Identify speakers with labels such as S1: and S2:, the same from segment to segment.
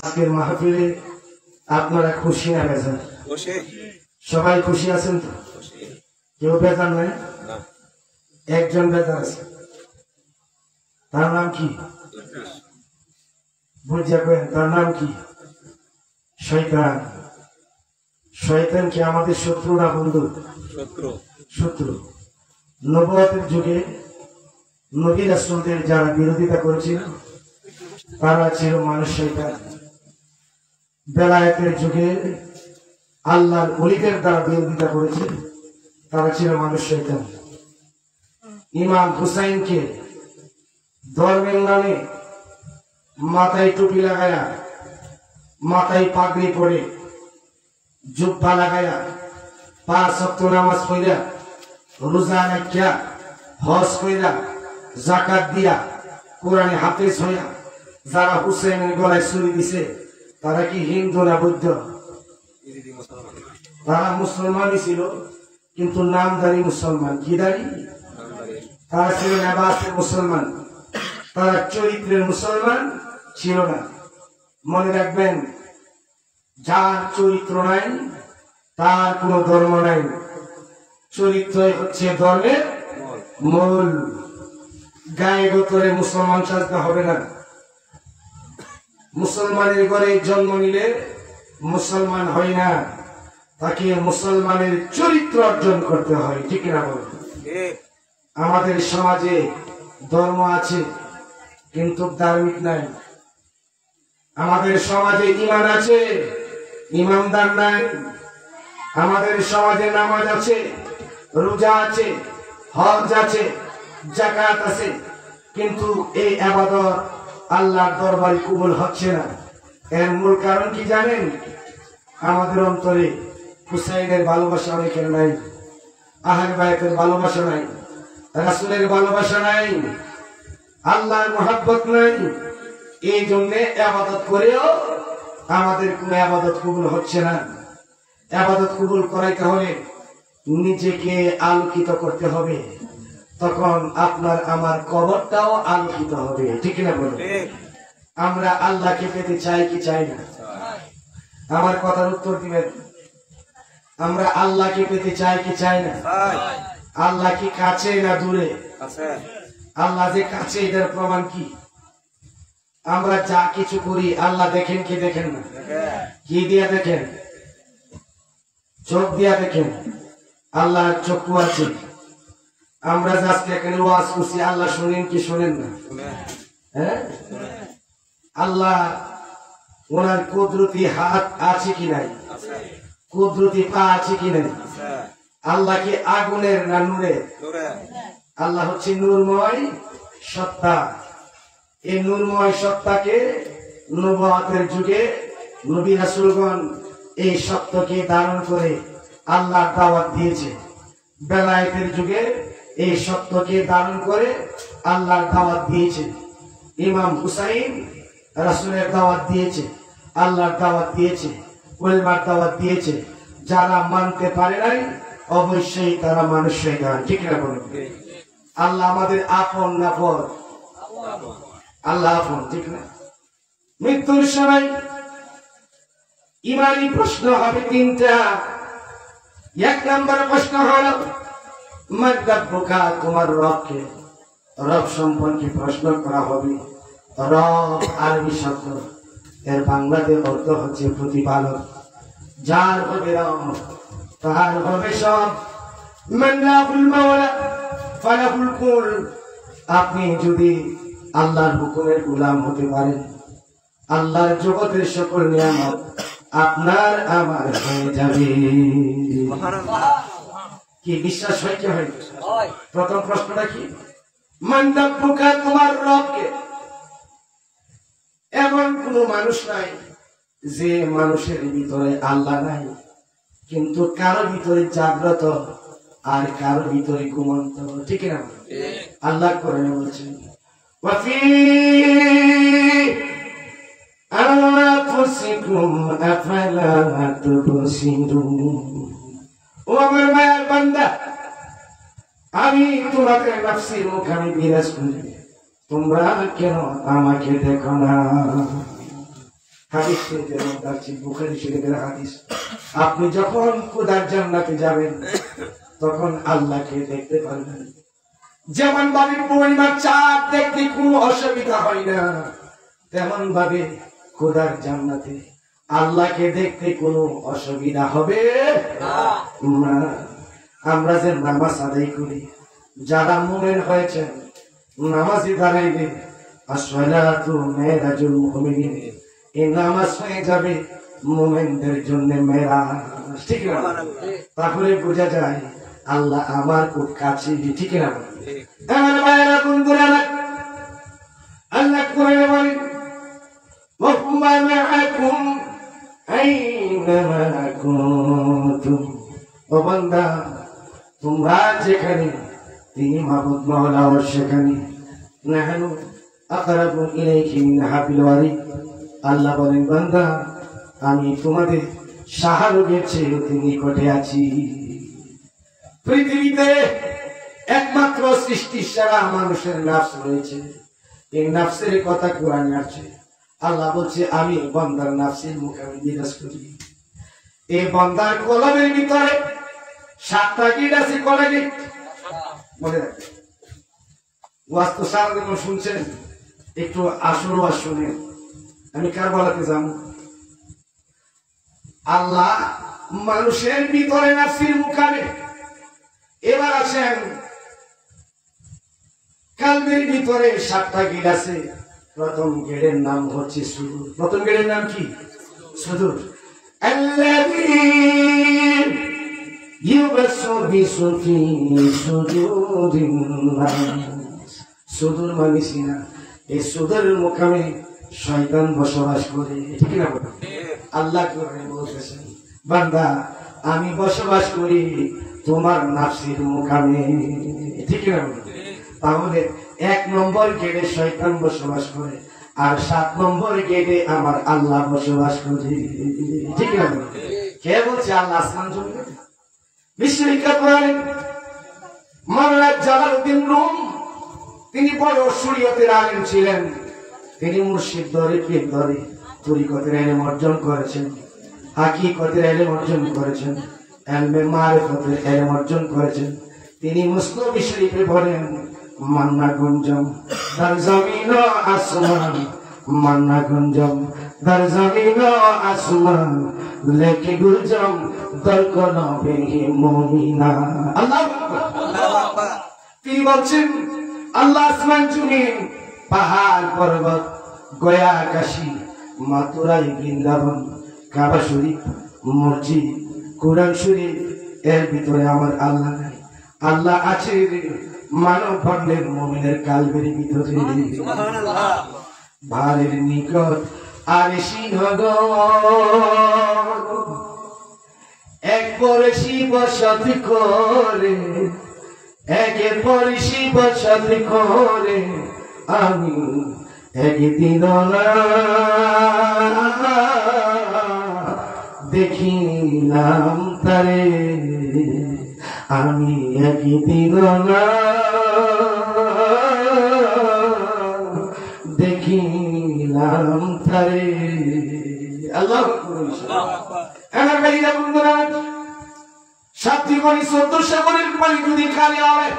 S1: আজকের মাহফিলে আপনারা খুশি না বেজার? সবাই খুশি আছেন তো? কেউ বেজার নাই? একজন বেজার আছে, তার নাম কি? বুঝাবেন তার নাম কি? শয়তান। শয়তান কি আমাদের শত্রু না বন্ধু? শত্রু। নবুয়তের যুগে নবী রাসূলদের যারা বিরোধিতা করেছিল তারা ছিল মানুষ শয়তান। বেলায়েতের যুগে আল্লাহর ওলিদের দ্বারা বিরোধিতা করেছে তারা ছিল মানুষ শয়তান। ইমাম হুসাইনকে ধর্মের নামে মাথায় টুপি লাগায়া, মাথায় পাগড়ি পরে, জুব্বা লাগায়া, 5 ওয়াক্ত নামাজ পড়া, রোজা রাখিয়া, হজ কইরা, যাকাত দিয়া, কোরআনে হাফেজ হইয়া যারা হুসাইনের গলায় ছুরি দিছে তারা কি হিন্দু না বৌদ্ধ? তারা মুসলমানই ছিল, কিন্তু নামধারী মুসলমান। কি দাঁড়ি? তারা ছিল নেবাসের মুসলমান, তারা চরিত্রের মুসলমান ছিল না। মনে রাখবেন, যার চরিত্র নাই তার কোনো ধর্ম নাই। চরিত্র হচ্ছে ধর্মের মূল। গায়ে গোতরে মুসলমান সাজতে হবে না। মুসলমানের ঘরে জন্ম নিলে মুসলমান হয় না, তাকে মুসলমানের চরিত্র অর্জন করতে হয়। ঠিক না বল? আমাদের সমাজে ধর্ম আছে কিন্তু ধার্মিক নাই। আমাদের সমাজে ঈমান আছে, ঈমানদার নাই। আমাদের সমাজে নামাজ আছে, রোজা আছে, হজ আছে, যাকাত আছে, কিন্তু এই ইবাদত আল্লাহর দরবারে কবুল হচ্ছে না। এর মূল কারণ কি জানেন? আমাদের অন্তরে হুসাইনের ভালোবাসা অনেকের নাই, আহলে বায়তের ভালোবাসা নাই, রাসূলের ভালোবাসা নাই, আল্লাহর মহব্বত নাই। এই জন্য ইবাদত করেও আমাদের কোনো ইবাদত কবুল হচ্ছে না। ইবাদত কবুল করাইতে হলে নিজেকে আলোকিত করতে হবে, তখন আপনার আমার কবরটাও আলোকিত হবে। ঠিক না বলুন? আমরা আল্লাহকে পেতে চাই কি চাই না? আমার কথার উত্তর দিবেন। আমরা আল্লাহকে পেতে চাই কি চাই না? আল্লাহ কি কাছে না দূরে? আল্লাহ যে কাছে, এটার প্রমাণ কি? আমরা যা কিছু করি আল্লাহ দেখেন কি দেখেন না? কি দিয়া দেখেন? চোখ দিয়া দেখেন। আল্লাহর চক্ষু আছে। আমরা আজকে এখানে ওয়াজ করছি, আল্লাহ শোনেন কি শোনেন না? হ্যাঁ, আল্লাহ ওনার কুদরতি হাত আছে কি নাই? কুদরতি পা আছে কি নাই? আল্লাহ কি আগুনের না নূরের? আল্লাহ হচ্ছে নূরময় সত্তা। এই নূরময় সত্তাকে নবুয়তের যুগে নবী রাসূলগণ এই সত্যকে ধারণ করে আল্লাহ দাওয়াত দিয়েছে। বেলায়েতের যুগে এই সত্যকে ধারণ করে আল্লাহর দাওয়াত দিয়েছে। ইমাম হুসাইন রাসূলের দাওয়াত দিয়েছে, আল্লাহর দাওয়াত দিয়েছে, কলিমার দাওয়াত দিয়েছে। যারা মানতে পারে নাই অবশ্যই তারা মানুষ শয়তান। ঠিক না বলুন? আল্লাহ আমাদের আপন না পর? আল্লাহ আপন। ঠিক না? মৃত্যুর সময় ইমানি প্রশ্ন হবে 3টা। 1 নম্বর প্রশ্ন হলো মান রাব্বুকা, তোমার রবকে। রব সম্পর্কে প্রশ্ন করা হবে। রব আরবি শব্দ, এর বাংলাতে অর্থ হচ্ছে প্রতিপালক। যার হবে রব তার হবে সব। মান লাহুল মাওলা ফালাহুল কুল। আপনি যদি আল্লাহর হুকুমের গোলাম হতে পারেন, আল্লাহর জগতের সকল নিয়ামত আপনার আমার হয়ে যাবে। কি বিশ্বাস হয় কি হয়? প্রথম প্রশ্নটা কি? মান রাব্বুকা, তোমার রবকে। এমন কোন মানুষ নাই যে মানুষের ভিতরে আল্লাহ নাই, কিন্তু কারো ভিতরে জাগ্রত আর কারো ভিতরে ঘুমন্ত। ঠিক না? আল্লাহ কোরআনে বলছেন ওয়াফি আনফুসিকুম আফালা তুবসিরুন। ও আমার মায়ের বান্দা, আমি তোমাদের নফসের মুখে আমি বিরাজ করি, তোমরা কেন আমাকে দেখো না? হাদিস শরীফের মধ্যে আছে, বুখারী শরীফের হাদিস। আপনি যখন খোদার জান্নাতে যাবেন তখন আল্লাহকে দেখতে পারবেন। যেমন ভাবে পূর্ণিমার চাঁদ দেখতে কোনো অসুবিধা হয় না, তেমন ভাবে খোদার জান্নাতে আল্লাহকে দেখতে কোনো অসুবিধা হবে না। আমরা যে নামাজ আদায় করি, যারা মুমিন হয়েছেন নামাজে দাঁড়াইবে, আসসালাতু মেরাজুল মুমিনিন, এই নামাজ হয়ে যাবে মুমিনদের জন্য মেরাজ। ঠিক না? তাহলে বোঝা যায় আল্লাহ আমার খুব কাছে। ঠিক না? আমার ভাইয়েরা, বন্ধুরা, আল্লাহ কোরআনে বলেন ওয়া হুয়া মাআকুম আইনামা কুনতুম। ও বান্দা, তোমরা যেখানে, তিনি মাবুদ মাওলাও সেখানে। নাহনু আকরাবু ইলাইহি মিন হাবিল ওয়ারিদ। আল্লাহ বলেন, বান্দা, আমি তোমাদের শাহরুগের চেয়ে অতি নিকটে আছি। পৃথিবীতে একমাত্র সৃষ্টির সারা মানুষের নাফস রয়েছে। এই নাফসের কথা কোরআনে আছে। আল্লাহ বলছে, আমি বান্দার নাফসের মুখে আমি বিরাজ করি। এই বান্দার কলবের ভিতরে 7টা গিট আছে। কটা গিট মনে রাখবেন। ওয়াজ তো সারাদিন শুনছেন, একটু আসর ওয়াজ শুনেন। আমি কার বলাতে যাব? আল্লাহ মানুষের ভিতরে নাফসের মুখানে। এবার আসেন, কালবের ভিতরে 7টা গিট আছে। প্রথম গেটের নাম হচ্ছে সুদূর। প্রথম গেটের নাম কি? সুদূর। আল্লাযী ইউবাসসু ফি সুদূরিন নাস। সুদূর মানে সিনা। এই সুদূরের মুখামে শয়তান বসবাস করে। ঠিক না? আল্লাহ কোরআনে বলতেছেন, বান্দা, আমি বসবাস করি তোমার নাফসের মুখামে। ঠিক না? তাহলে 1 নম্বর গেটে শয়তান বসবাস করে, আর 7 নম্বর গেটে আমার আল্লাহ বসবাস করে। ঠিক না? কে বলছে? আল্লাহ আসমান জমিনে। বিশ্ববিখ্যাত মাওলানা জালালউদ্দিন রুম, তিনি বড় শরীয়তের আলেম ছিলেন। তিনি মুর্শিদ দরে, পীর দরে, তরিকতের ইলম অর্জন করেছেন, হাকিকতের ইলম অর্জন করেছেন, ইলমে মারিফতের ইলম অর্জন করেছেন। তিনি মুসনবী শরীফে বলেন, মান্না গুঞ্জম দার জমিন ও আসমান, মান্না গুঞ্জম দার জমিন ও আসমান, লেখে গুঞ্জম দর কলবে মুমিনা। আল্লাহু আকবার। তিনি বলছেন, আল্লাহ আসমান জমিন, পাহাড় পর্বত, গয়া কাশী, মাথুরাই, বৃন্দাবন, কাবা শরীফ, মসজিদ, কোরআন শরীফ, এর ভিতরে আমার আল্লাহ নাই। আল্লাহ আছে মানব বর্ণের মুমিনের কালবের ভিতরে। ভারের নিকট আর সিংহগ এক পরে শিব সতী করে, একের পরে শিব সতী করে, আমি একদিন দেখিলাম তারে, আমি একদিন দেখিলাম তারে। আল্লাহু আকবার। সাতটি গণি 1400 গণির পানি যদি খালি হয়,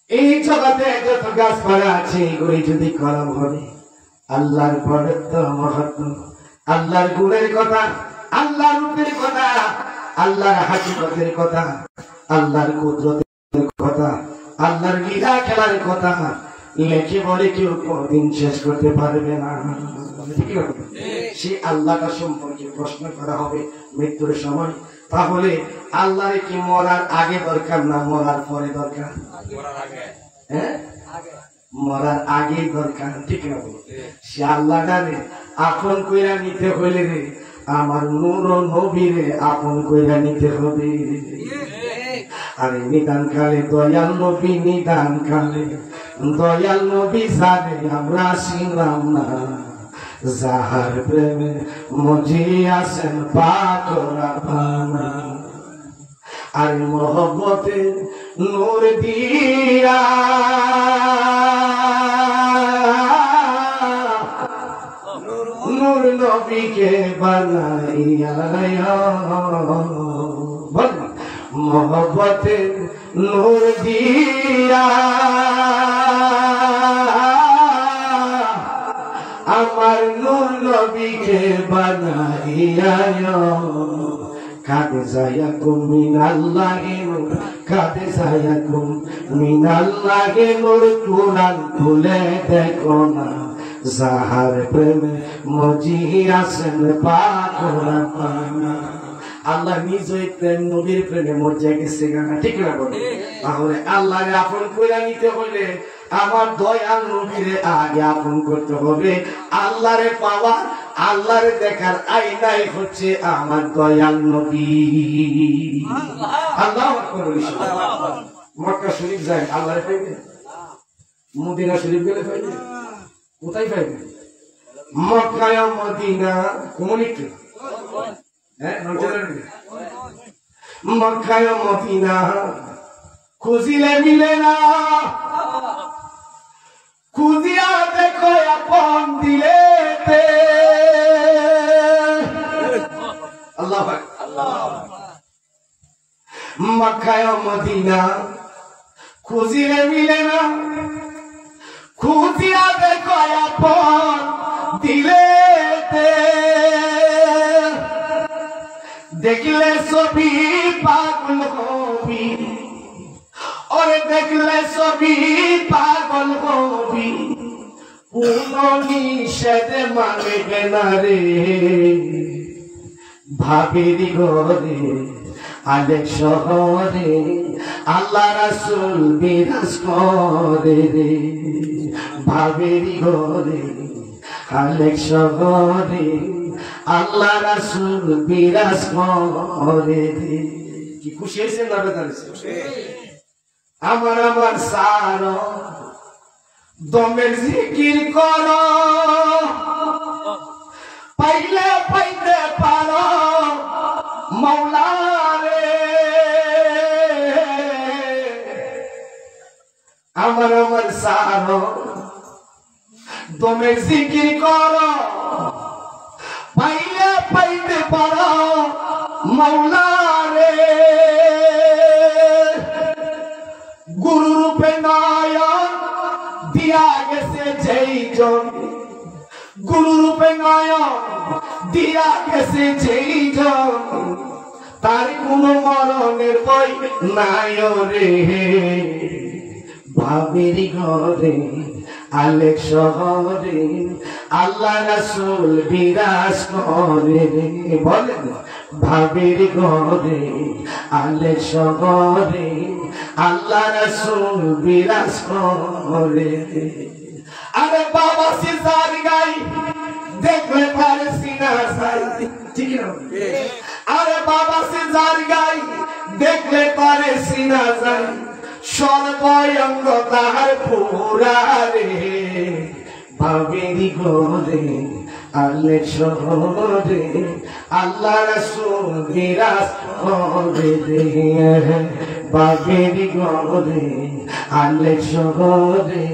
S1: এই জগতে যত গাছপালা আছে এগুলি যদি কলম হবে, আল্লাহর বড়ত্ব মহত্ব, আল্লাহর গুণের কথা, আল্লাহর রূপের কথা, আল্লাহর হাকিকতের কথা, আল্লাহর কুদরতের কথা, আল্লাহর লীলা খেলার কথা লেখে বলে কেউ কোনদিন শেষ করতে পারবে না। সে আল্লাহটা সম্পর্কে প্রশ্ন করা হবে মৃত্যুর সময়। তাহলে আল্লাহর কি মরার আগে দরকার না মরার পরে দরকার? হ্যাঁ, মরার আগে দরকার। ঠিক না? সে আল্লাহটারে আপন কইরা নিতে হইলে রে আমার নূর নবীরে আপন কইরা নিতে হবে। আরে নিদান কালে দয়াল নবী, নিদান কালে দয়াল নবী জানে আমরা ছিলাম না, যাহার প্রেমে মজি আছেন পাকরা পানা। আর মোহব্বতে নূর দিয়া নবীকে বানাইয়া মোহব্বতের নূর দিয়া আমার নূর নবীকে বানাইয়া কাদে যায়াকুম মিনাল্লাহি নূর কাদে যায়াকুম মিনাল্লাহি নূর কুরআন খুলে দেখো না যাহার প্রেমে মজিয়াছেন পাগলা পানা আল্লাহ নিজেই প্রেম নবীর প্রেমে মজিয়া গেছে না ঠিক না বলে তাহলে আল্লাহকে আপন করে নিতে হলে আমার দয়াল নবীরে আগে আপন করতে হবে আল্লাহরে পাওয়া আল্লাহরে দেখার আইনাই হচ্ছে আমার দয়াল নবী আল্লাহু আকবার মক্কা শরীফ যায় আল্লাহরে পাইবে মদিনা শরীফ গেলে পাইবে কোথায় পাইবে Mecca Medina community Mecca Medina খুঁজিলে মিলে না খুঁজিয়া দেখো আপন দিলেতে আল্লাহ মক্কা মদিনা খুঁজিলে মিলে না খুঁজিয়া দেখো আপন দিলেতে দেখলে ছবি পাগল হবি ওরে দেখলে ছবি পাগল হবি কোনো নিষেধ মানবে না রে ভাবির ঘরে আলেক শহরে আল্লাহ রাসূল বিরাজ করে রে ভাবির ঘরে আলেক শহরে আল্লাহ রাসূল বিরাজ করে রে কি খুশি হয়েছে না বেদারেছে আমার আমার সারো দমের জিকির করো পাইলে পাইতে পারো মাওলা রে আমার আমার সারো দমের জিকির করো পাইলে পাইতে পারো মাওলা রে গুরু রূপে নয়ন দিয়া গেছে যেই জন গুরু রূপে নয়ন দিয়া গেছে যেই জন তার কোনো মরণের বই নাই রে ভাবির ঘরে আলেক শহরে আল্লাহ রাসূল বিরাজ করে রে বলেন ভাবির ঘরে আলেক শহরে আল্লাহ রাসূল বিরাজ করে রে আরে বাবা সিজার গাই দেখলে পারে সিনা সাই ঠিক না আরে বাবা সিজার গাই দেখলে পারে সিনা যাই সর্বঙ্গ তাহার পুরা রে ভাবির ঘরে আলেক শহরে আল্লাহ রাসূল বিরাজ করে রে ভাবির ঘরে আলেক শহরে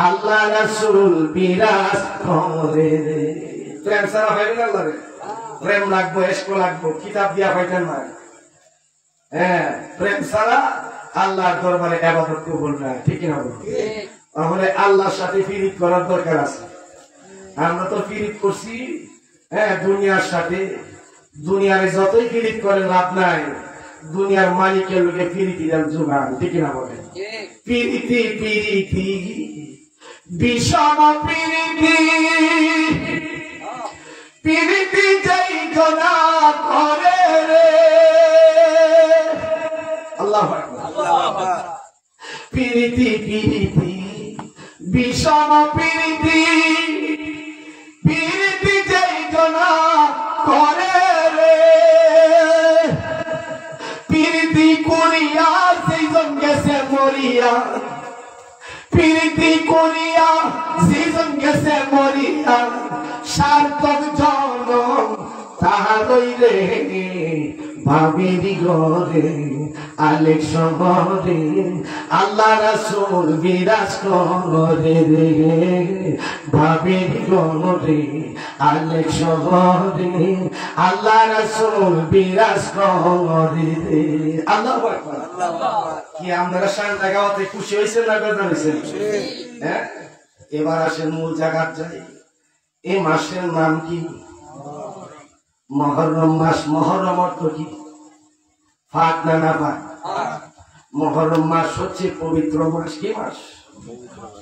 S1: আল্লাহ রাসূল বিরাজ করে রে প্রেম সারা হইবে না আল্লাহরে প্রেম লাগবো ইশক লাগবো কিতাব দিয়া পাইতেন না হ্যাঁ প্রেম সারা আল্লাহর দরবারে ইবাদত কবুল না ঠিক না বল তাহলে আল্লাহর সাথে ফিরিত করার দরকার আছে আমরা তো ফিরিত করছি হ্যাঁ দুনিয়ার সাথে দুনিয়ারে যতই ফিরিত করে লাভ নাই দুনিয়ার মালিকের লোকে ফিরিতি দেন জোগান ঠিক না বলে ফিরিতি ফিরিতি বিষম ফিরিতি ফিরিতি যাই গোনা করে রে আল্লাহু আকবার পিরিতি পিরিতি বিষম পিরিতি পিরিতি যেই গোনা করে রে পিরিতি করিয়া সেই জন গেছে মরিয়া পিরিতি করিয়া সেই জন গেছে মরিয়া সার্থক জনম তাহারই রে ভাবির ঘরে আলেক শহরে আল্লাহ রাসূল বিরাজ করে রে ভাবির ঘরে আলেক শহরে আল্লাহ রাসূল বিরাজ করে রে আল্লাহু আকবার কি আপনারা শানটা গাওয়াতে খুশি হয়েছেন না বেজার হয়েছেন হ্যাঁ এবার আসেন মূল জায়গায় যাই এই মাসের নাম কি মুহররম মাস মুহররম অর্থ কি ফাক না না ফাক মুহররম মাস হচ্ছে পবিত্র মাস কি মাস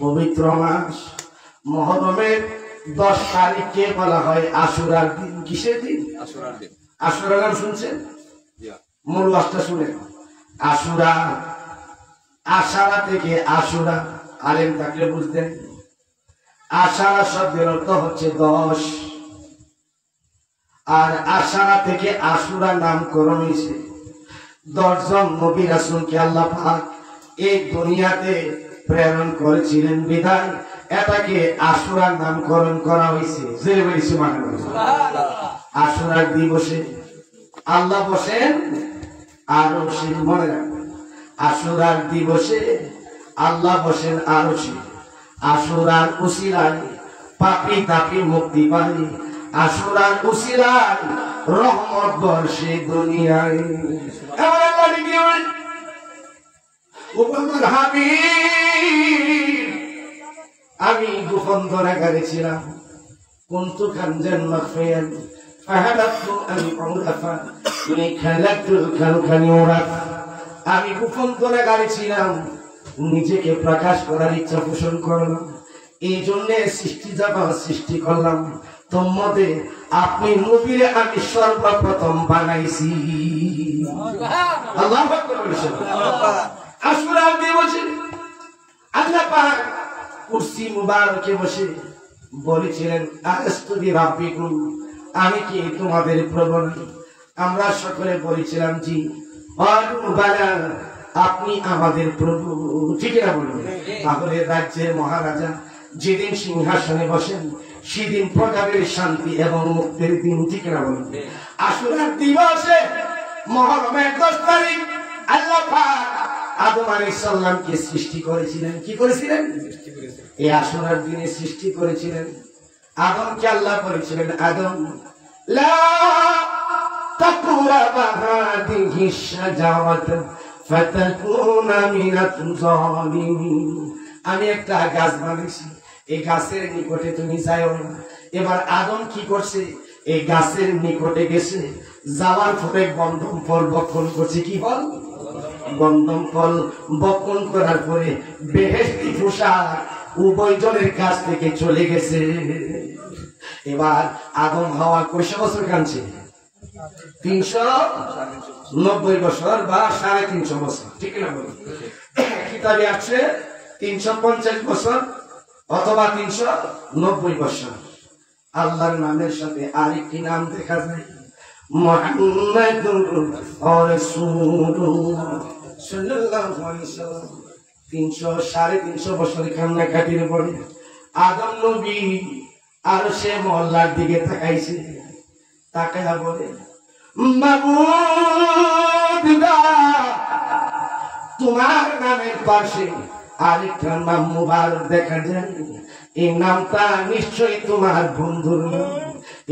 S1: পবিত্র মাস মুহররমের 10 তারিখকে বলা হয় আশুরার দিন কিসের দিন আশুরার দিন আশুরা নাম শুনছেন মূল ওয়াজটা শুনেন আশুরা আশারা থেকে আশুরা আলেম থাকলে বুঝতেন আশারা শব্দের অর্থ হচ্ছে 10 আর আশারা থেকে আশুরা নামকরণ হয়েছে 10 জন নবী রাসূলকে আল্লাহ পাক এই দুনিয়াতে প্রেরণ করেছিলেন বিধায় এটাকে আশুরার নামকরণ করা হয়েছে যে বলেছে সুবহানাল্লাহ আশুরার দিবসে আল্লাহ বসেন আরশে মনে রাখবেন আশুরার দিবসে আল্লাহ বসেন আরশে আশুরার উসিলায় পাপী তাপী মুক্তি পায় আশুরার উসিলায় রহমত বর্ষে দুনিয়ায় এমন আল্লাহ কি হয় উপর হাবিব আমি গোপন ধরাগারে ছিলাম কুনতু খানজান মাখফিয়ান ফাহাদাতু আন উরাফা তুমি খালাতুল খানখানি উরাফ আমি গোপন ধরাগারে ছিলাম নিজেকে প্রকাশ করার ইচ্ছা পোষণ করলাম এই জন্য সৃষ্টি জগৎ সৃষ্টি করলাম তোমাদের আপনি নবীরে আমি সর্বপ্রথম বানাইছি আল্লাহু আকবার বলেছেন আশুরা দিবসে আল্লাহ পাক কুরসি মুবারকে বসে বলেছিলেন আলাস্তু বিরাব্বিকুম আমি কি তোমাদের প্রভু আমরা সকলে বলেছিলাম জি বালা আপনি আমাদের প্রভু ঠিক না বলুন তাহলে রাজ্যের মহারাজা যেদিন সিংহাসনে বসেন সেদিন প্রজাদের শান্তি এবং মুক্তির দিন ঠিক না বলুন আশুরার দিবসে মুহররমের 10 তারিখ আল্লাহ পাক আদম আলাইহিস সালামকে সৃষ্টি করেছিলেন কি করেছিলেন এই আশুরার দিনে সৃষ্টি করেছিলেন আদমকে আল্লাহ বলেছিলেন আদম লা তাকরাবা হাদিহি শাজারাত ফাতাকুনা মিনাত যালিমিন আমি একটা গাছ বানিয়েছি এই গাছের নিকটে তুমি যাও না এবার আদম কি করছে এই গাছের নিকটে গেছে যাওয়ার পরে গন্ধম ফল বপন করছে কি ফল গন্ধম ফল বপন করার পরে বেহেশতি পোশাক উভয়জনের কাছ থেকে চলে গেছে এবার আদম হাওয়া কয়শ বছর কাঁদছে 390 বছর বা 350 বছর ঠিক না বলুন কিতাবে আছে 350 বছর অথবা 390 বছর আল্লাহর নামের সাথে আরেকটি নাম দেখা যায় মুহাম্মাদুর রাসূলুল্লাহ সাল্লাল্লাহু আলাইহি ওয়াসাল্লাম 300 বছর কান্নাকাটির পরে আদম নবী আর সে মহল্লার দিকে তাকাইছে তাকায়া বলে মাবুদ তোমার নামের পাশে আরেকটা নাম মুবারক দেখা যায় এই নামটা নিশ্চয়ই তোমার বন্ধুর নাম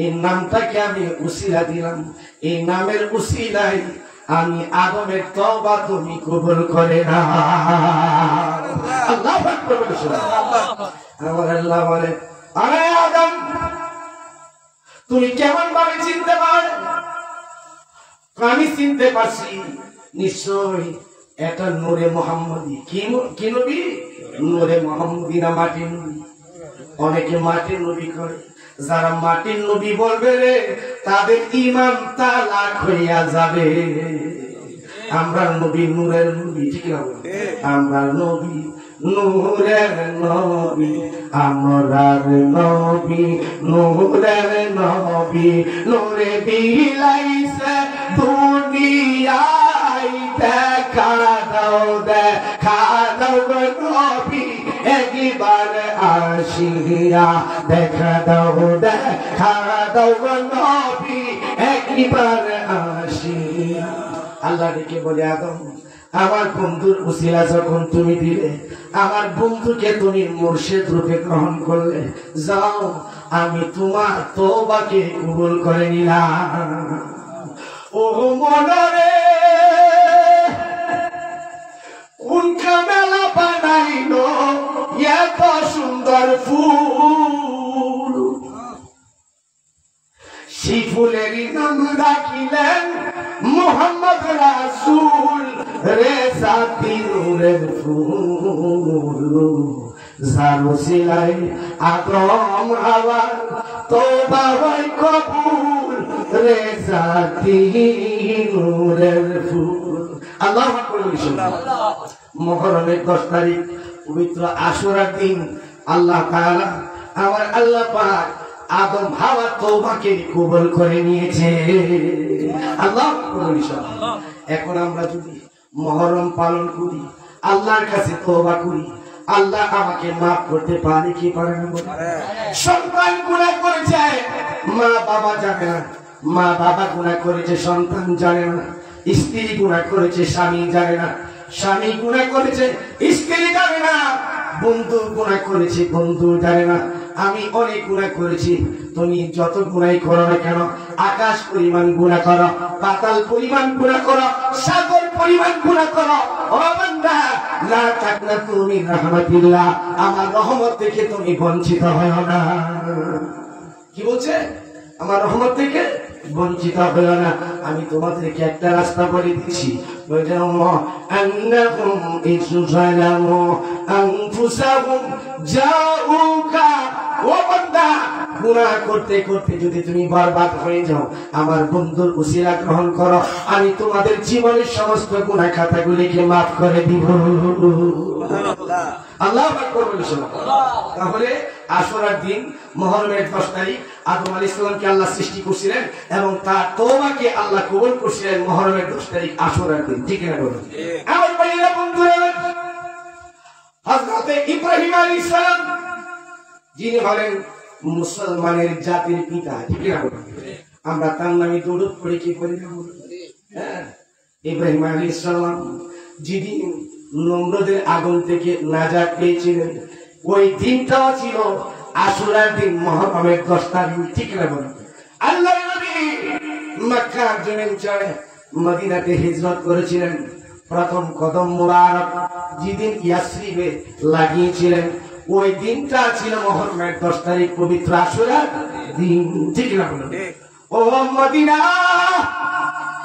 S1: এই নামটাকে আমি উসিলা দিলাম এই নামের উসিলায় আমি আদমের তওবা তুমি কবুল করে না আল্লাহু আকবার আমার আল্লাহ বলে আরে আদম তুমি কেমন ভাবে চিনতে পারো আমি চিনতে পারছি নিশ্চয় এটা নূরে মুহাম্মদী কি নবী নূরে মুহাম্মদী না মাটির নবী অনেকে মাটির নবী করে যারা মাটির নবী বলবে রে তাদের ঈমান তালাক হইয়া যাবে আমরা নবী নূরের নবী ঠিক না আমরা নবী নূরের নবী আমরার নবী নূরের নবী নূরে বিলাইছে দুনিয়ায় দেখা দাও নবী একবার আসি হাসিনা দেখা দাও নবী একবার আসিয়া। আল্লাহ ডেকে বলে আদম আমার বন্ধুর উসিলা যখন তুমি দিলে, আমার বন্ধুকে তুমি মুর্শিদ রূপে গ্রহণ করলে, যাও আমি তোমার তওবাকে কবুল করে নিলাম। ও মনরে কোন কামেলা বানাইলো এত সুন্দর ফুল, সেই ফুলেরই নাম রাখিলেন মুহাম্মদ রাসূল রে সাথী নূরের ফুল। যার ওসিলায় আদম হাওয়ার তওবা হয় কবুল রে সাথী নূরের ফুল। আল্লাহু আকবার। মুহররমের 10 তারিখ পবিত্র আশুরার দিন আল্লাহ তাআলা আমার আল্লাহ পাক আদম হাওয়ার তওবাকে কবুল করে নিয়েছে। আল্লাহু আকবার। এখন আমরা যদি মুহররম পালন করি, আল্লাহর কাছে তওবা করি, আল্লাহ আমাকে মাফ করতে পারে কি পারে না? সন্তান গুনাহ করেছে, মা বাবা জানে না, মা বাবা গুনাহ করেছে, সন্তান জানে না, স্ত্রী গুনাহ করেছে, স্বামী জানে না, স্বামী গুনাহ করেছে, স্ত্রী জানে না, বন্ধু গুনাহ করেছে, বন্ধু জানে না। আমি অনেক গুনাহ করেছি, তুমি যত গুনাহ করো না কেন, আকাশ পরিমাণ গুনাহ করো, পাতাল পরিমাণ গুনাহ করো, সাগর পরিমাণ গুনাহ করো, ও বান্দা লা তাকনাতু মিন রাহমাতিল্লাহ, আমার রহমত থেকে তুমি বঞ্চিত হয়ো না। কি বলছে? আমার রহমত থেকে বঞ্চিত হয়ো না। আমি তোমাদেরকে একটা রাস্তা বলে দিচ্ছি, গুনাহ করতে করতে যদি তুমি বরবাদ হয়ে যাও, আমার বন্ধুর উসিলা গ্রহণ করো, আমি তোমাদের জীবনের সমস্ত গুনাহ খাতাগুলিকে মাফ করে দিব। আল্লাহু আকবার। তাহলে আশুরার দিন মুহররমের 10 তারিখ আদম আলাইহিস সালামকে আল্লাহ সৃষ্টি করেছিলেন এবং তার তওবাকে আল্লাহ কবুল করেছিলেন মুহররমের 10 তারিখ আশুরার দিন। ঠিক না বলুন? আমার ভাইরা বন্ধুরা, হযরত ইব্রাহিম আলাইহিস সালাম যিনি হলেন মুসলমানের জাতির পিতা, ঠিক না বলুন? আমরা তার নামে দরুদ পড়ে কি করি না বলুন? হ্যাঁ, ইব্রাহিম আলাইহিস সালাম যেদিন নমরুদের আগুন থেকে নাজাত পেয়েছিলেন, ওই দিনটাও ছিল আশুরার দিন মুহররমের 10 তারিখ। ঠিক না বলুন? আল্লাহর নবী মক্কার জমিন ছেড়ে মদিনাতে হিজরত করেছিলেন। প্রথম কদম মুবারক যেদিন ইয়াসরিবে লাগিয়েছিলেন, ওই দিনটা ছিল মুহররমের 10 তারিখ, পবিত্র আশুরার দিন। ঠিক না বলুন? ও মদিনা,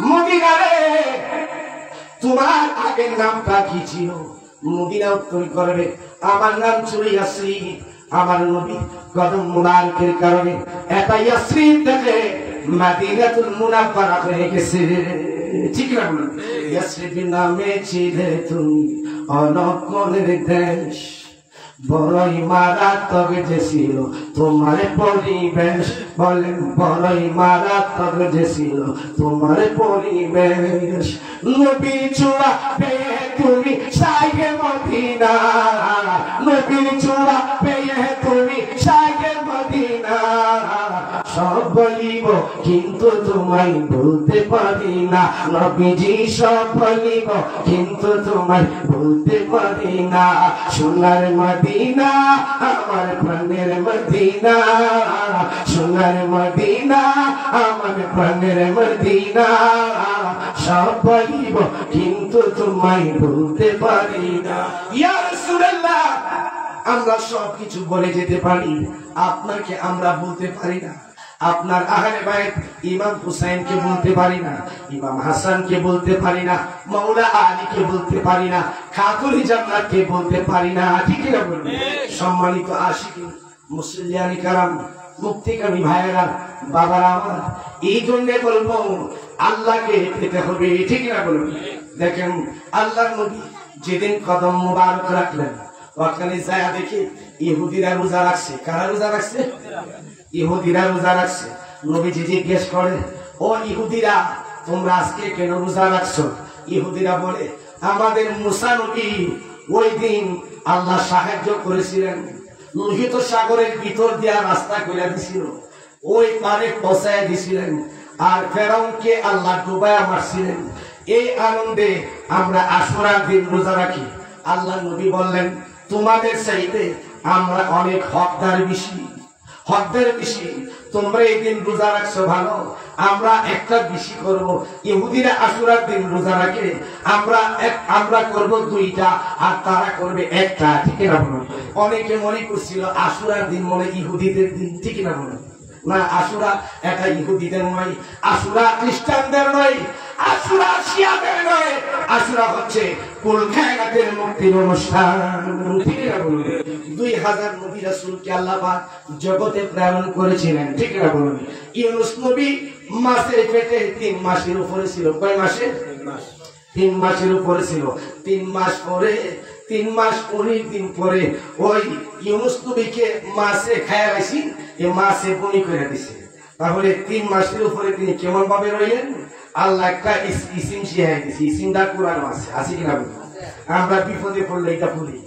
S1: মদিনা রে, তোমার আগের নামটা কি ছিল? মদিনা উত্তর করবে, আমার নাম ছিল ইয়াসরিব। আমার নবী কদম মুবারকের কারণে এটা ইয়াসরিব থেকে মদিনাতুল মুনাওয়ারা হয়ে গেছে। ঠিক না বলুন? ইয়াসরিব নামে ছিলে তুমি অনকনের দেশ, বড়ই মারাত্মক যে ছিল তোমার পরিবেশ। বলেন বড়ই মারাত্মক যে ছিল তোমার পরিবেশ। নবী ছোঁয়া পেয়ে তুমি শাইখে মদিনা, নবী ছোঁয়া পেয়ে তুমি শাইখে মদিনা। সব বলিব কিন্তু তোমায় বলতে পারি না, নবীজি সব বলিব কিন্তু তোমায় বলতে পারি না। সোনার মদিনা আমার প্রাণের মদিনা, সোনার মদিনা আমার প্রাণের মদিনা। সব বলিব কিন্তু তোমায় বলতে পারি না। ইয়া রাসূলুল্লাহ, আমরা সব কিছু বলে যেতে পারি, আপনাকে আমরা বলতে পারি না। আপনার আহলে বাইত ইমাম হুসাইনকে বলতে পারি না, ইমাম হাসানকে বলতে পারি না, মাওলা আলীকে বলতে পারি না, খাতুল জান্নাতকে বলতে পারি না। ঠিক না বলুন? সম্মানিত আশিকিন মুসল্লিয়ানি কারাম, মুক্তিকামী ভাইয়েরা, বাবারা আমার, এই জন্য বলবো আল্লাহকে পেতে হবে। ঠিক না বলুন? দেখেন আল্লাহর নবী যেদিন কদম মুবারক রাখলেন, ওখানে যায় দেখি ইহুদিরা রোজা রাখছে। কারা রোজা রাখছে? ইহুদিরা রোজা রাখছে। নবীজি জিজ্ঞেস করে, ও ইহুদিরা, তোমরা আজকে কেন রোজা রাখছো? ইহুদিরা বলে, আমাদের মুসা নবী ওই দিন আল্লাহ সাহায্য করেছিলেন, লোহিত সাগরের ভিতর দিয়া রাস্তা করে দিছিল, ওই পারে পৌঁছায় দিছিলেন, আর ফেরাউনকে আল্লাহ ডুবায়া মারছিলেন। এই আনন্দে আমরা আশুরার দিন রোজা রাখি। আল্লাহ নবী বললেন, তোমাদের চাইতে আমরা অনেক হকদার বেশি, হকদার বেশি। তোমরা এই দিন রোজা রাখছো ভালো, আমরা একটা বেশি করব। ইহুদিরা আশুরার দিন রোজা রাখে, আমরা করব দুইটা আর তারা করবে একটা, ঠিক না বলুন? অনেকে মনে করছিল আশুরার দিন মনে ইহুদিদের দিন, ঠিক না বলুন? না, আশুরা এটা ইহুদিদের নয়, আশুরা খ্রিস্টানদের নয়, আশুরা শিয়াদের নয়, আশুরা হচ্ছে কুল কায়নাতের মুক্তির অনুষ্ঠান, ঠিক না বলুন? 2000 নবী রাসূলকে আল্লাহ পাক জগতে প্রেরণ করেছিলেন, ঠিক না বলুন? ইউনূস নবী মাছের পেটে 3 মাসের উপরে ছিল। কয় মাসে? 3 মাসের উপরে ছিল। 3 মাস পরে, 3 মাস 19 দিন পরে ওই ইউনূস নবীকে মাছে খায়া গেছি, এই মাছে বমি করে দিছে। তাহলে 3 মাসের উপরে তিনি কেমন ভাবে রইলেন? আল্লাহ একটা ইসিম শিখাই দিছে, ইসিমটা কোরআন আছে কিনা বলুন? আমরা বিপদে পড়লে এটা বলি,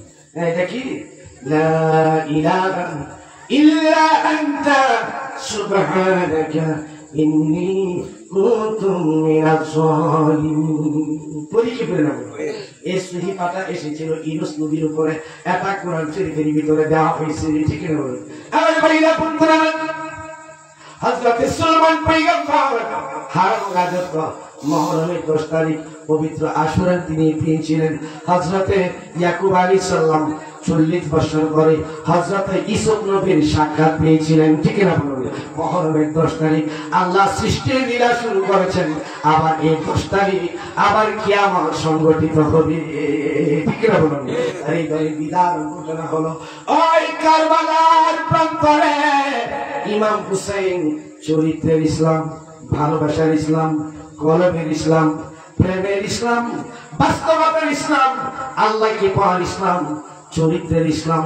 S1: এটা কি? লা ইলাহা ইল্লা আনতা সুবহানাকা ইন্নী কুনতু মিনাজ জালিমিন। পরীক্ষা না এই সহি পাতা এসেছিল ইউনূস নবীর উপরে, এটা কোরআন শরীফের ভিতরে দেওয়া হয়েছে, ঠিক না বলুন? আমার ভাইরা বন্ধুরা, হযরত সুলাইমান পয়গম্বর হারাম গাজত মুহররমের 10 তারিখ পবিত্র আশুরার দিনে পেয়েছিলেন। হযরতে ইয়াকুব আলাইহিস সালাম 40 বছর পরে হযরতে ইউসুফ নবীর সাক্ষাৎ পেয়েছিলেন, ঠিক না বলুন? মুহররমের 10 তারিখ আল্লাহ সৃষ্টির লীলা শুরু করেছেন, আবার এই 10 তারিখ আবার কিয়ামত সংগঠিত হবে, ঠিক না বলুন? এই বিদার ঘটনা হলো ওই কারবালার প্রান্তরে ইমাম হুসাইন চরিত্রের ইসলাম, ভালোবাসার ইসলাম, কলমের ইসলাম, প্রেমের ইসলাম, বাস্তবতার ইসলাম, আল্লাহকে পাওয়ার ইসলাম, চরিত্রের ইসলাম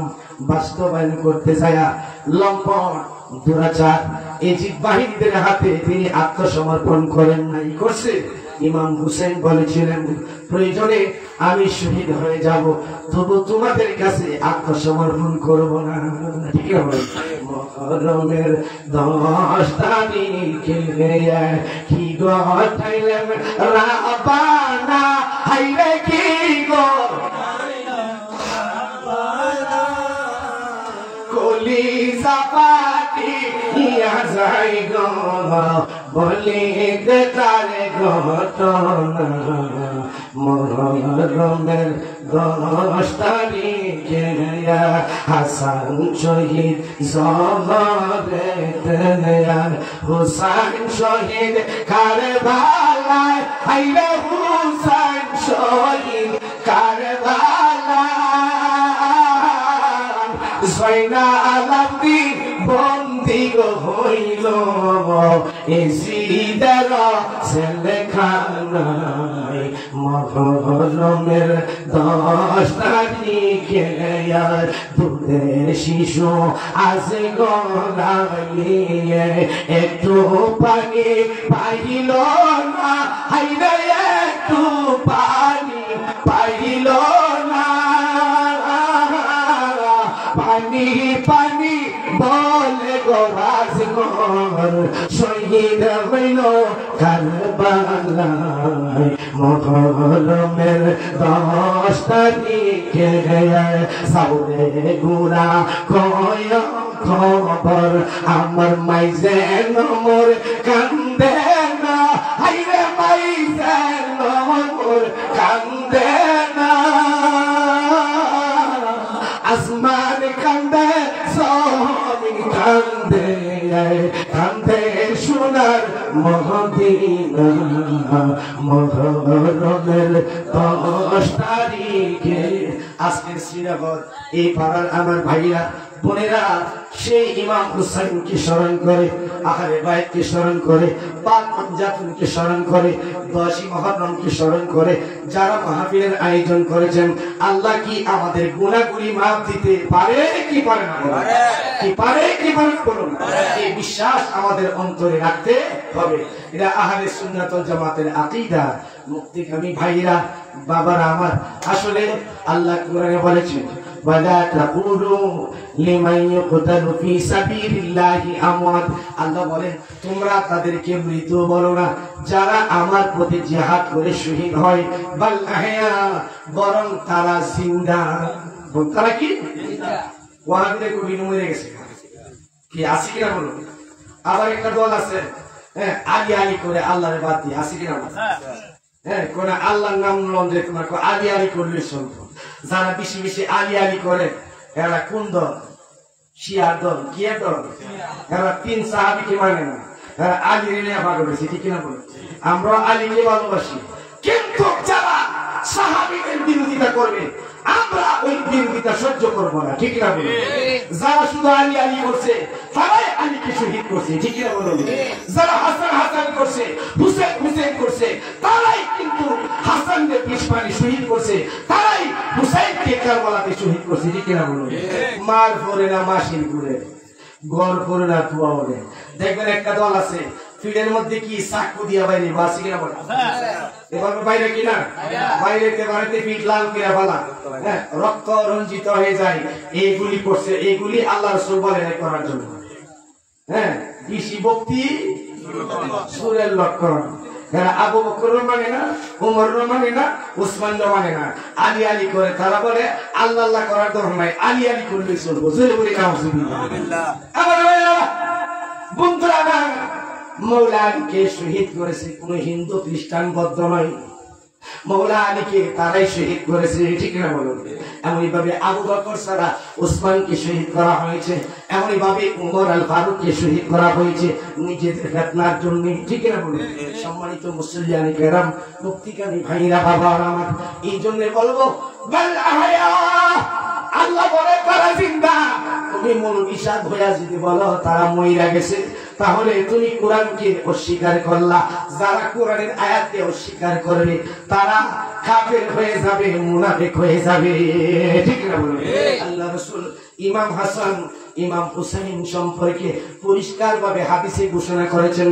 S1: বাস্তবায়ন করতে যায় লম্পট দুরাচার এজিদ বাহিনীদের হাতে তিনি আত্মসমর্পণ করেন নাই, করছে। ইমাম হুসেন বলেছিলেন, প্রয়োজনে আমি শহীদ হয়ে যাব, তবু তোমাদের কাছে আত্মসমর্পণ করব না, ঠিক আছে? মুহররমের 10 তারিখে কি গঠাইলেন রাব্বানা, হাইরে কি গো কলিজা পাটি ইয়া যাই গো বলি তারে ঘটনা। মুহররমের 10 তারিখে হাসান শহীদ জহরেতে, হুসাইন শহীদ কারবালায়, হাইরে হুসাইন শহীদ কারবালায়, জয়নাল আবদিন বন্দী হইল এজিদের জেলখানায়। মুহররমের 10 তারিখে দুধের শিশু আছে গলাইয়ে, একটু পানি পাইল না, হাইরে একটু পানি পাইল না, পানি পানি বলে গো রাজগর শহীদ হইল কারবালায়। মুহররমের 10 তারিখে সাউরে গুড়া কয় খবর, আমার মাইজে নমর কান্দে না, হাইরে মাইজে নমর কান্দে না, আসমান কান্দে জমিন কান্দে, কান্দে সোনার মদিনা। মুহররমের 10 তারিখে আজকের শ্রীনগর এই পাড়ার আমার ভাইরা বোনেরা সেই ইমাম হুসাইনকে স্মরণ করে, আহলে বাইতকে স্মরণ করে, পাক জাতুনকে স্মরণ করে, 10ই মুহররমকে স্মরণ করে, যারা মাহফিলের আয়োজন করেছেন, আল্লাহ কি আমাদের গুনাহগুলি মাফ দিতে পারে কি পারে না? কি পারে কি পারে বলুন? এই বিশ্বাস আমাদের অন্তরে রাখতে হবে। এটা আহলে সুন্নাত ওয়াল জামাতের আকীদা। মুক্তিকামী ভাইরা বাবারা আমার, আসলে আল্লাহ কোরআনে বলেছেন ওয়ালা তাকুলু লিমান ইউকতালু ফি সাবিলিল্লাহি আমওয়াত। আল্লাহ বলেন তোমরা তাদেরকে মৃত বলো না যারা আমার পথে জিহাদ করে শহীদ হয়, বাল আহয়া, বরং তারা জিন্দা। তারা কি জিন্দা? ওয়াহাবিদের কবি মরে গেছে কি আছে কিনা বলো? আবার একটা দল আছে হ্যাঁ আলী আলী করে আল্লাহর বাদ দিয়ে, আছে কিনা বলো? হ্যাঁ কোন আল্লাহর নাম লন্ডে তোমার আলী আলী করলে চলতো। যারা বেশি বেশি আলী আলী করে এরা কোন দল? শিয়ার দল। কি দল? এরা 3 সাহাবীকে মানে না, এরা আলীর নিয়ে পাগল হয়েছে, ঠিক কিনা বলো? আমরা আলীকে ভালোবাসি, কিন্তু যারা সাহাবীদের বিরোধিতা করবে আমরা ওই বিরোধিতা সহ্য করবো না, ঠিক না বলো? যারা শুধু আলী আলী করছে তারাই আলীকে শহীদ করছে, ঠিক না বলো? যারা হাসান হাসান করছে, হুসেন হুসেন করছে, তারাই কিন্তু হাসানকে পিছপানি শহীদ করছে, তারাই হুসাইনকে কারবালাতে শহীদ করছে, ঠিক না বলো? মার করে না মাসির করে, গড় করে না তুয়া বলে। দেখবেন একটা দল আছে ফিল্ডের মধ্যে কি চাকু দিয়া বাইরে বাসি কিনা বলে, এভাবে বাইরে কিনা বাইরেতে বাড়িতে পিঠ লাল কিনা বলা, হ্যাঁ রক্ত রঞ্জিত হয়ে যায়। এইগুলি করছে, এইগুলি আল্লাহ রাসূল বলেন করার জন্য। হ্যাঁ বেশি ভক্তি সুরের লক্ষণ। এরা আবু বকর মানে না, উমর মানে না, উসমান মানে না, আলী আলী করে। তারা বলে আল্লাহ আল্লাহ করার দরকার নাই, আলী আলী করলে চলবো। জোরে বলি নাউজুবিল্লাহ। আমার বন্ধুরা না, মৌলা আলীকে শহীদ করেছে কোন হিন্দু খ্রিস্টান বৌদ্ধ নয়, মৌলা আলীকে তারাই শহীদ করেছে, ঠিক না বলুন? এমনই ভাবে আবু বকর ছাড়া উসমানকে শহীদ করা হয়েছে, এমনই ভাবে উমর আল ফারুককে শহীদ করা হয়েছে নিজেদের ফিতনার জন্য, ঠিক না বলুন? সম্মানিত মুসলিয়ানে কেরাম, মুক্তিকামী ভাইরা বাবা আমার, এই জন্য বলবো বাল আহয়া, আল্লাহ বলে তারা জিন্দা। তুমি মন বিষাদ হইয়া যদি বলো তারা মইরা গেছে, তাহলে তুমি কোরআনকে অস্বীকার করলা। যারা কোরআনের আয়াতকে অস্বীকার করবে তারা কাফের হয়ে যাবে, মুনাফিক হয়ে যাবে, ঠিক না বলুন? আল্লাহ রাসূল ইমাম হাসান ইমাম হুসাইন সম্পর্কে পরিষ্কার ভাবে হাদিসে ঘোষণা করেছেন,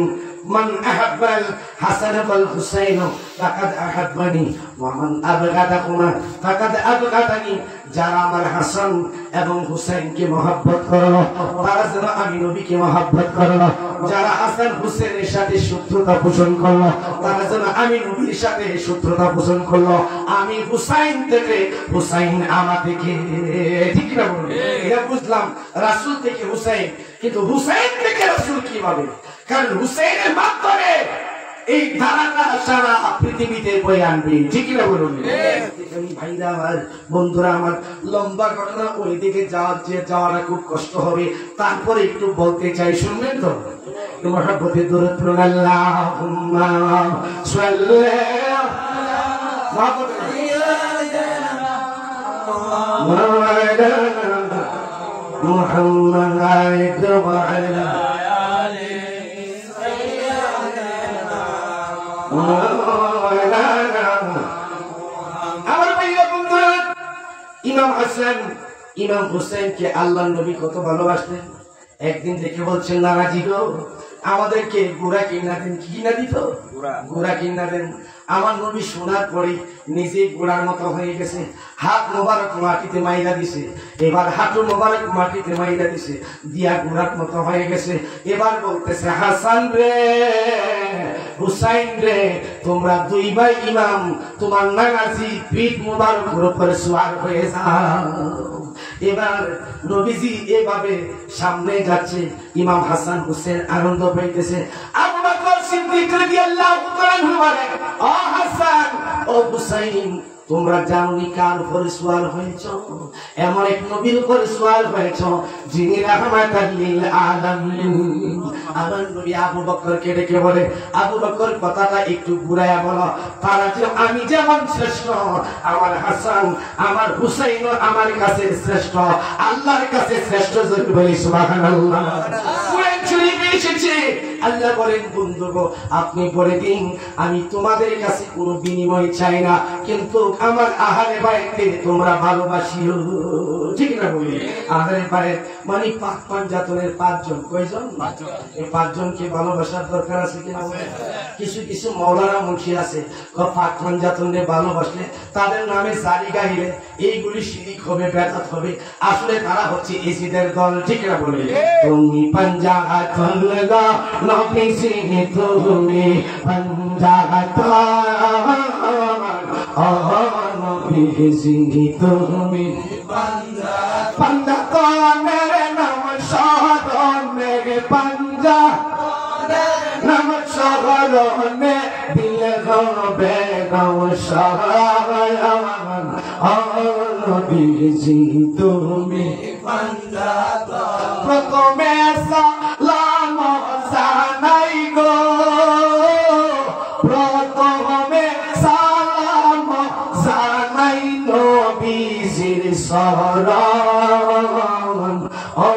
S1: মান আহাব্বাল হাসান ওয়াল হুসাইন ফাকাদ আহাব্বানি ওয়া মান আবগাদাহুমা ফাকাদ আবগাদানি। যারা আমার হাসান এবং হুসাইনকে মহব্বত করলো তারা যেন আমি নবীকে মহব্বত করলো, যারা হাসান হুসেনের সাথে শত্রুতা পোষণ করলো তারা যেন আমি নবীর সাথে শত্রুতা পোষণ করলো। আমি হুসাইন থেকে, হুসাইন আমা থেকে, ঠিক না বলুন? এটা বুঝলাম রাসূল থেকে হুসাইন, কিন্তু হুসাইন থেকে রাসূল কিভাবে? কারণ হুসাইনের মাধ্যমে এই ধারাটা সারা পৃথিবীতে বয়ে আনবে, ঠিক না বলুন? ভাইরা আমার, বন্ধুরা আমার, লম্বা ঘটনা, ওই দিকে যাওয়াটা খুব কষ্ট হবে, তারপরে একটু বলতে চাই, শুনবেন তো? মহব্বতে দরুদ পড়ুন, আল্লাহুম্মা সাল্লি মুহাম্মাদ ওয়া আলা আমার ভাইয়া বন্ধুরা, ইমাম হাসান ইমাম হুসাইনকে আল্লাহ নবী কত ভালোবাসতেন। একদিন দেখে বলছেন, নানাজি গো আমাদেরকে গুড়া কিনা দেন। কি কিনা দিত? গুড়া কিনা দেন। আমার নবী শোনার পরে নিজে গুড়ার মতো হয়ে গেছে, হাত মোবারক মাটিতে মাইরা দিছে, এবার হাঁটু মোবারক মাটিতে মাইরা দিছে, দিয়া গুড়ার মতো হয়ে গেছে। এবার বলতেছে, হাসান রে হুসাইন রে, তোমরা দুই ভাই ইমাম, তোমার নানাজি পিঠ মোবারকের উপরে সওয়ার হয়ে যাও। এবার নবীজি এভাবে সামনে যাচ্ছে, ইমাম হাসান হুসেন আনন্দ পাইতেছে। আবু বকর সিদ্দিক রাদিয়াল্লাহু তাআলা বলে, ও হাসান ও হুসাইন, তোমরা জানোনি কার উপরে সওয়ার হয়েছ? এমন এক নবীর উপরে সওয়ার হয়েছ যিনি রাহমাতাল লিল আলামিন। আমার নবী আবু বকরকে ডেকে বলে, আবু বকর কথাটা একটু ঘুরাইয়া বলো, তারা যে আমি যেমন শ্রেষ্ঠ, আমার হাসান আমার হুসাইন আমার কাছে শ্রেষ্ঠ, আল্লাহর কাছে শ্রেষ্ঠ। যদি বলি সুবহানাল্লাহ। কুরআন শরীফে এসেছে আল্লাহ বলেন বন্ধু গো আপনি বলে দিন আমি তোমাদের কাছে কোনো বিনিময় চাই না, কিন্তু আমার আহারে বাইরে তোমরা ভালোবাসিও। ঠিক না বলি? আহারে বাইরে মানে পাক পাঞ্জাতনের 5 জন, কয়জন? এই 5 জনকে ভালোবাসার দরকার আছে কিনা? কিছু কিছু মৌলানা মুন্সি আছে পাক পাঞ্জাতনে ভালোবাসলে তাদের নামে জারি গাইলে এইগুলি শিরিক হবে, বেদাত হবে। আসলে তারা হচ্ছে এসিদের দল। ঠিক না বলি? তুমি পাঞ্জাতন গো নবী সিংহে তুমি পাঞ্জাতন ও নবী সিংহে তুমি পাঞ্জাতনের নাম শহরের পাঞ্জাতনের নাম শহরে দিলে হবে নাম শহর ও নবী সিংহে তুমি পাঞ্জাতন। প্রথমে সালাম জানাই গো, প্রথমে সালাম জানাই নবীজির শরণ ও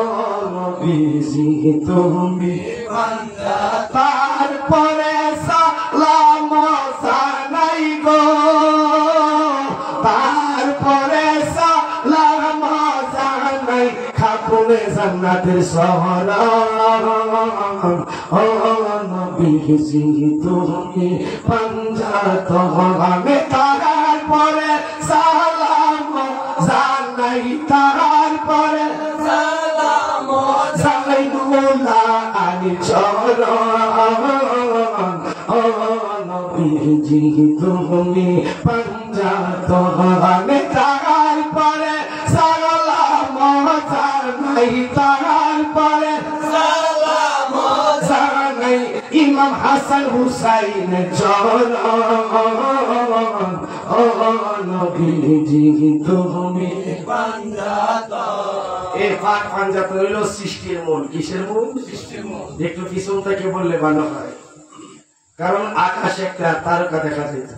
S1: নবীজি তুমি পাঞ্জাতন। তারপরে সালাম জানাই গো, তারপরে সালাম জানাই খাতুনে জান্নাতের শহর ও নবীজি তুমি পাঞ্জাতন। তারপরে সালাম জানাই, তারপরে সালাম জানাই মোলা আলী চরণ ও নবীজি তুমি পাঞ্জাতন। তারপরে সালাম জানাই, তারপরে সালাম জানাই ইমাম হাসান হুসাইন চরণ ও নবীজি তুমি পাঞ্জাতন। এই পাক পাঞ্জাতন হইল সৃষ্টির মূল। কিসের মূল? সৃষ্টির মূল। একটু পিছন থেকে বললে ভালো হয়, কারণ আকাশে একটা তারকা দেখা যেত,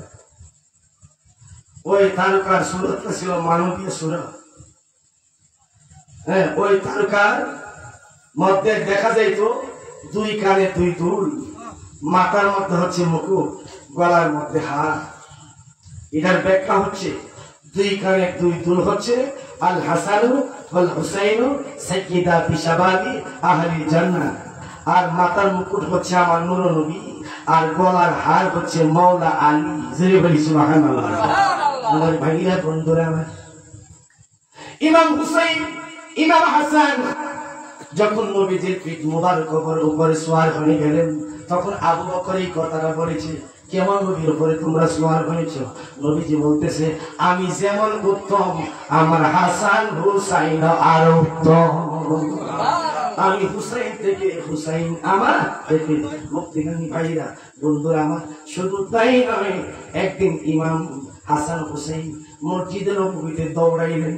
S1: ওই তারকার সুরতটা ছিল মানবীয় সুরত। হ্যাঁ, ওই তারকার মধ্যে দেখা যাইত 2 কানে 2 দুল, মাথার মধ্যে হচ্ছে মুকুট, গলার মধ্যে হার। এটার ব্যাখ্যা হচ্ছে 2 কানে 2 দুল হচ্ছে আল হাসানু ওয়াল হুসাইনু সাইয়্যিদা বিশাবাবি আহলি জান্নাহ, আর মাথার মুকুট হচ্ছে আমার নূর নবী, আর গলার হার হচ্ছে মাওলা আলী। জোরে বলি সুবহানাল্লাহ। আমার ভাইরা বন্ধুরা আমার, ইমাম হুসাইন ইমাম হাসান যখন নবীজির পিঠ মুবারক উপরে সওয়ার হয়ে গেলেন, তখন আবু বকর এই কথাটা বলেছে, কেমন নবীর উপরে তোমরা সওয়ার হয়েছ? নবীজি বলতেছে, আমি যেমন উত্তম আমার হাসান হুসাইন আরো উত্তম। আমি হুসাইন থেকে, হুসাইন আমার থেকে। মুক্তিগামী ভাইরা বন্ধুরা আমার, শুধু তাই নয়, একদিন ইমাম হাসান হুসাইন মসজিদে নববীতে দৌড়াইলেন,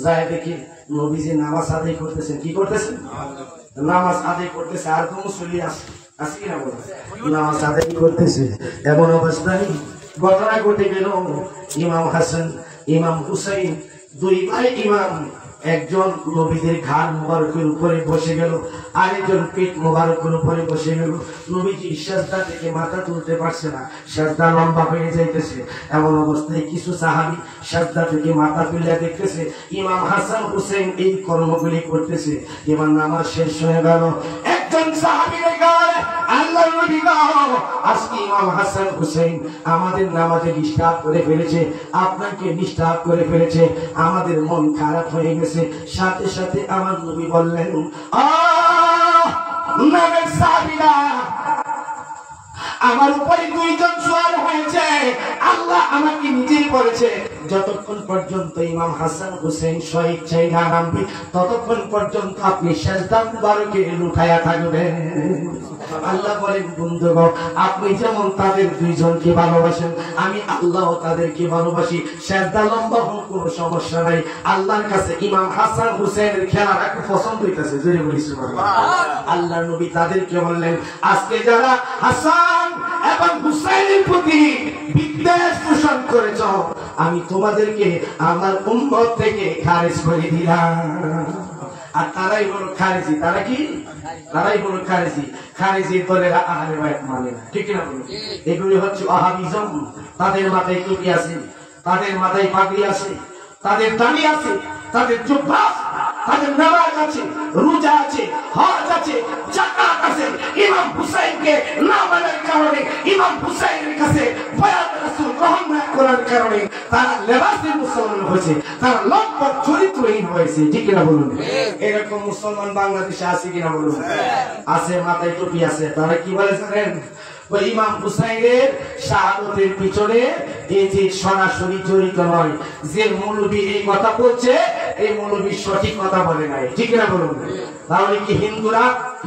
S1: যায় দেখে নবীজি নামাজ আদায় করতেছেন। কি করতেছেন? নামাজ আদায় করতেছে। আর কোন মুসল্লি আছে কিনা বলে? নামাজ আদায় করতেছে। এমন অবস্থায় ঘটনা ঘটে গেল, ইমাম হাসান ইমাম হুসাইন 2 ভাই ইমাম, একজন নবীদের ঘাড় মুবারকের উপরে বসে গেল, আরেকজন পিঠ মুবারকের উপরে বসে গেল। নবীজি সাজদা থেকে মাথা তুলতে পারছে না, সাজদা লম্বা হয়ে যাইতেছে। এমন অবস্থায় কিছু সাহাবী সাজদা থেকে মাথা তুলে দেখতেছে ইমাম হাসান হুসাইন এই কর্মগুলি করতেছে। এবার নামাজ শেষ হয়ে গেল। একজন সাহাবী বলে, আল্লাহর নবী গো, আজকে ইমাম হাসান হুসাইন আমাদের নামাজে ডিস্টার্ব করে ফেলেছে, আপনাকে ডিস্টার্ব করে ফেলেছে, আমাদের মন খারাপ হয়ে গেছে। সাথে সাথে আমার নবী বললেন, নামের সাহাবীরা, আমার উপরে 2 জন সওয়ার হয়েছে, আল্লাহ আমাকে নিজেই বলেছে যতক্ষণ পর্যন্ত ইমাম হাসান হুসাইন স্বেচ্ছায় না নামবে ততক্ষণ পর্যন্ত আপনি সাজদা মুবারকে লুটায়া থাকবেন। আল্লাহ বলেন, বন্ধুগণ, আপনি যেমন তাদের 2 জনকে ভালোবাসেন, আমি আল্লাহ তাদেরকে ভালোবাসি। সাজদা লম্বা হোক কোনো সমস্যা নাই, আল্লাহর কাছে ইমাম হাসান হুসাইনের খেলাটা খুব পছন্দ হইতেছে। জোরে বলি সুবহানাল্লাহ। আল্লাহর নবী তাদেরকে বললেন, আজকে যারা হাসান এবং হুসাইনের প্রতি বিদ্বেষ পোষণ করেছ, আমি তোমাদেরকে আমার উম্মত থেকে খারিজ করে দিলাম। আর তারাই হলো খারেজি। তারা কি? তারাই হলো খারেজি। খারেজি দলের আহলে বাইত মানে না, ঠিক না বলুন? এগুলি হচ্ছে ওয়াহাবিজম। তাদের মাথায় টুপি আছে, তাদের মাথায় পাগড়ি আছে, তাদের দাড়ি আছে, তাদের জুব্বা আছে, তাদের নামাজ আছে, রোজা আছে, হজ আছে, যাকাত আছে। ইমাম হুসাইনকে না মানার কারণে, ইমাম হুসাইনের কাছে বয়াত রাসূল গ্রহণ না করার কারণে তারা লেবাসে মুসলমান হয়েছে, তারা লম্পট চরিত্রহীন হয়েছে, ঠিক না বলুন? এরকম মুসলমান বাংলাদেশে আছে কিনা বলুন? আছে, মাথায় টুপি আছে। তারা কি বলে জানেন? ইমাম হুসাইনের শাহাদাতের পিছনে এই যে সরাসরি জড়িত নয়, যে মৌলবী এই কথা বলছে, এই মৌলবী সঠিক কথা বলে নাই, ঠিক না বলুন? তাহলে কি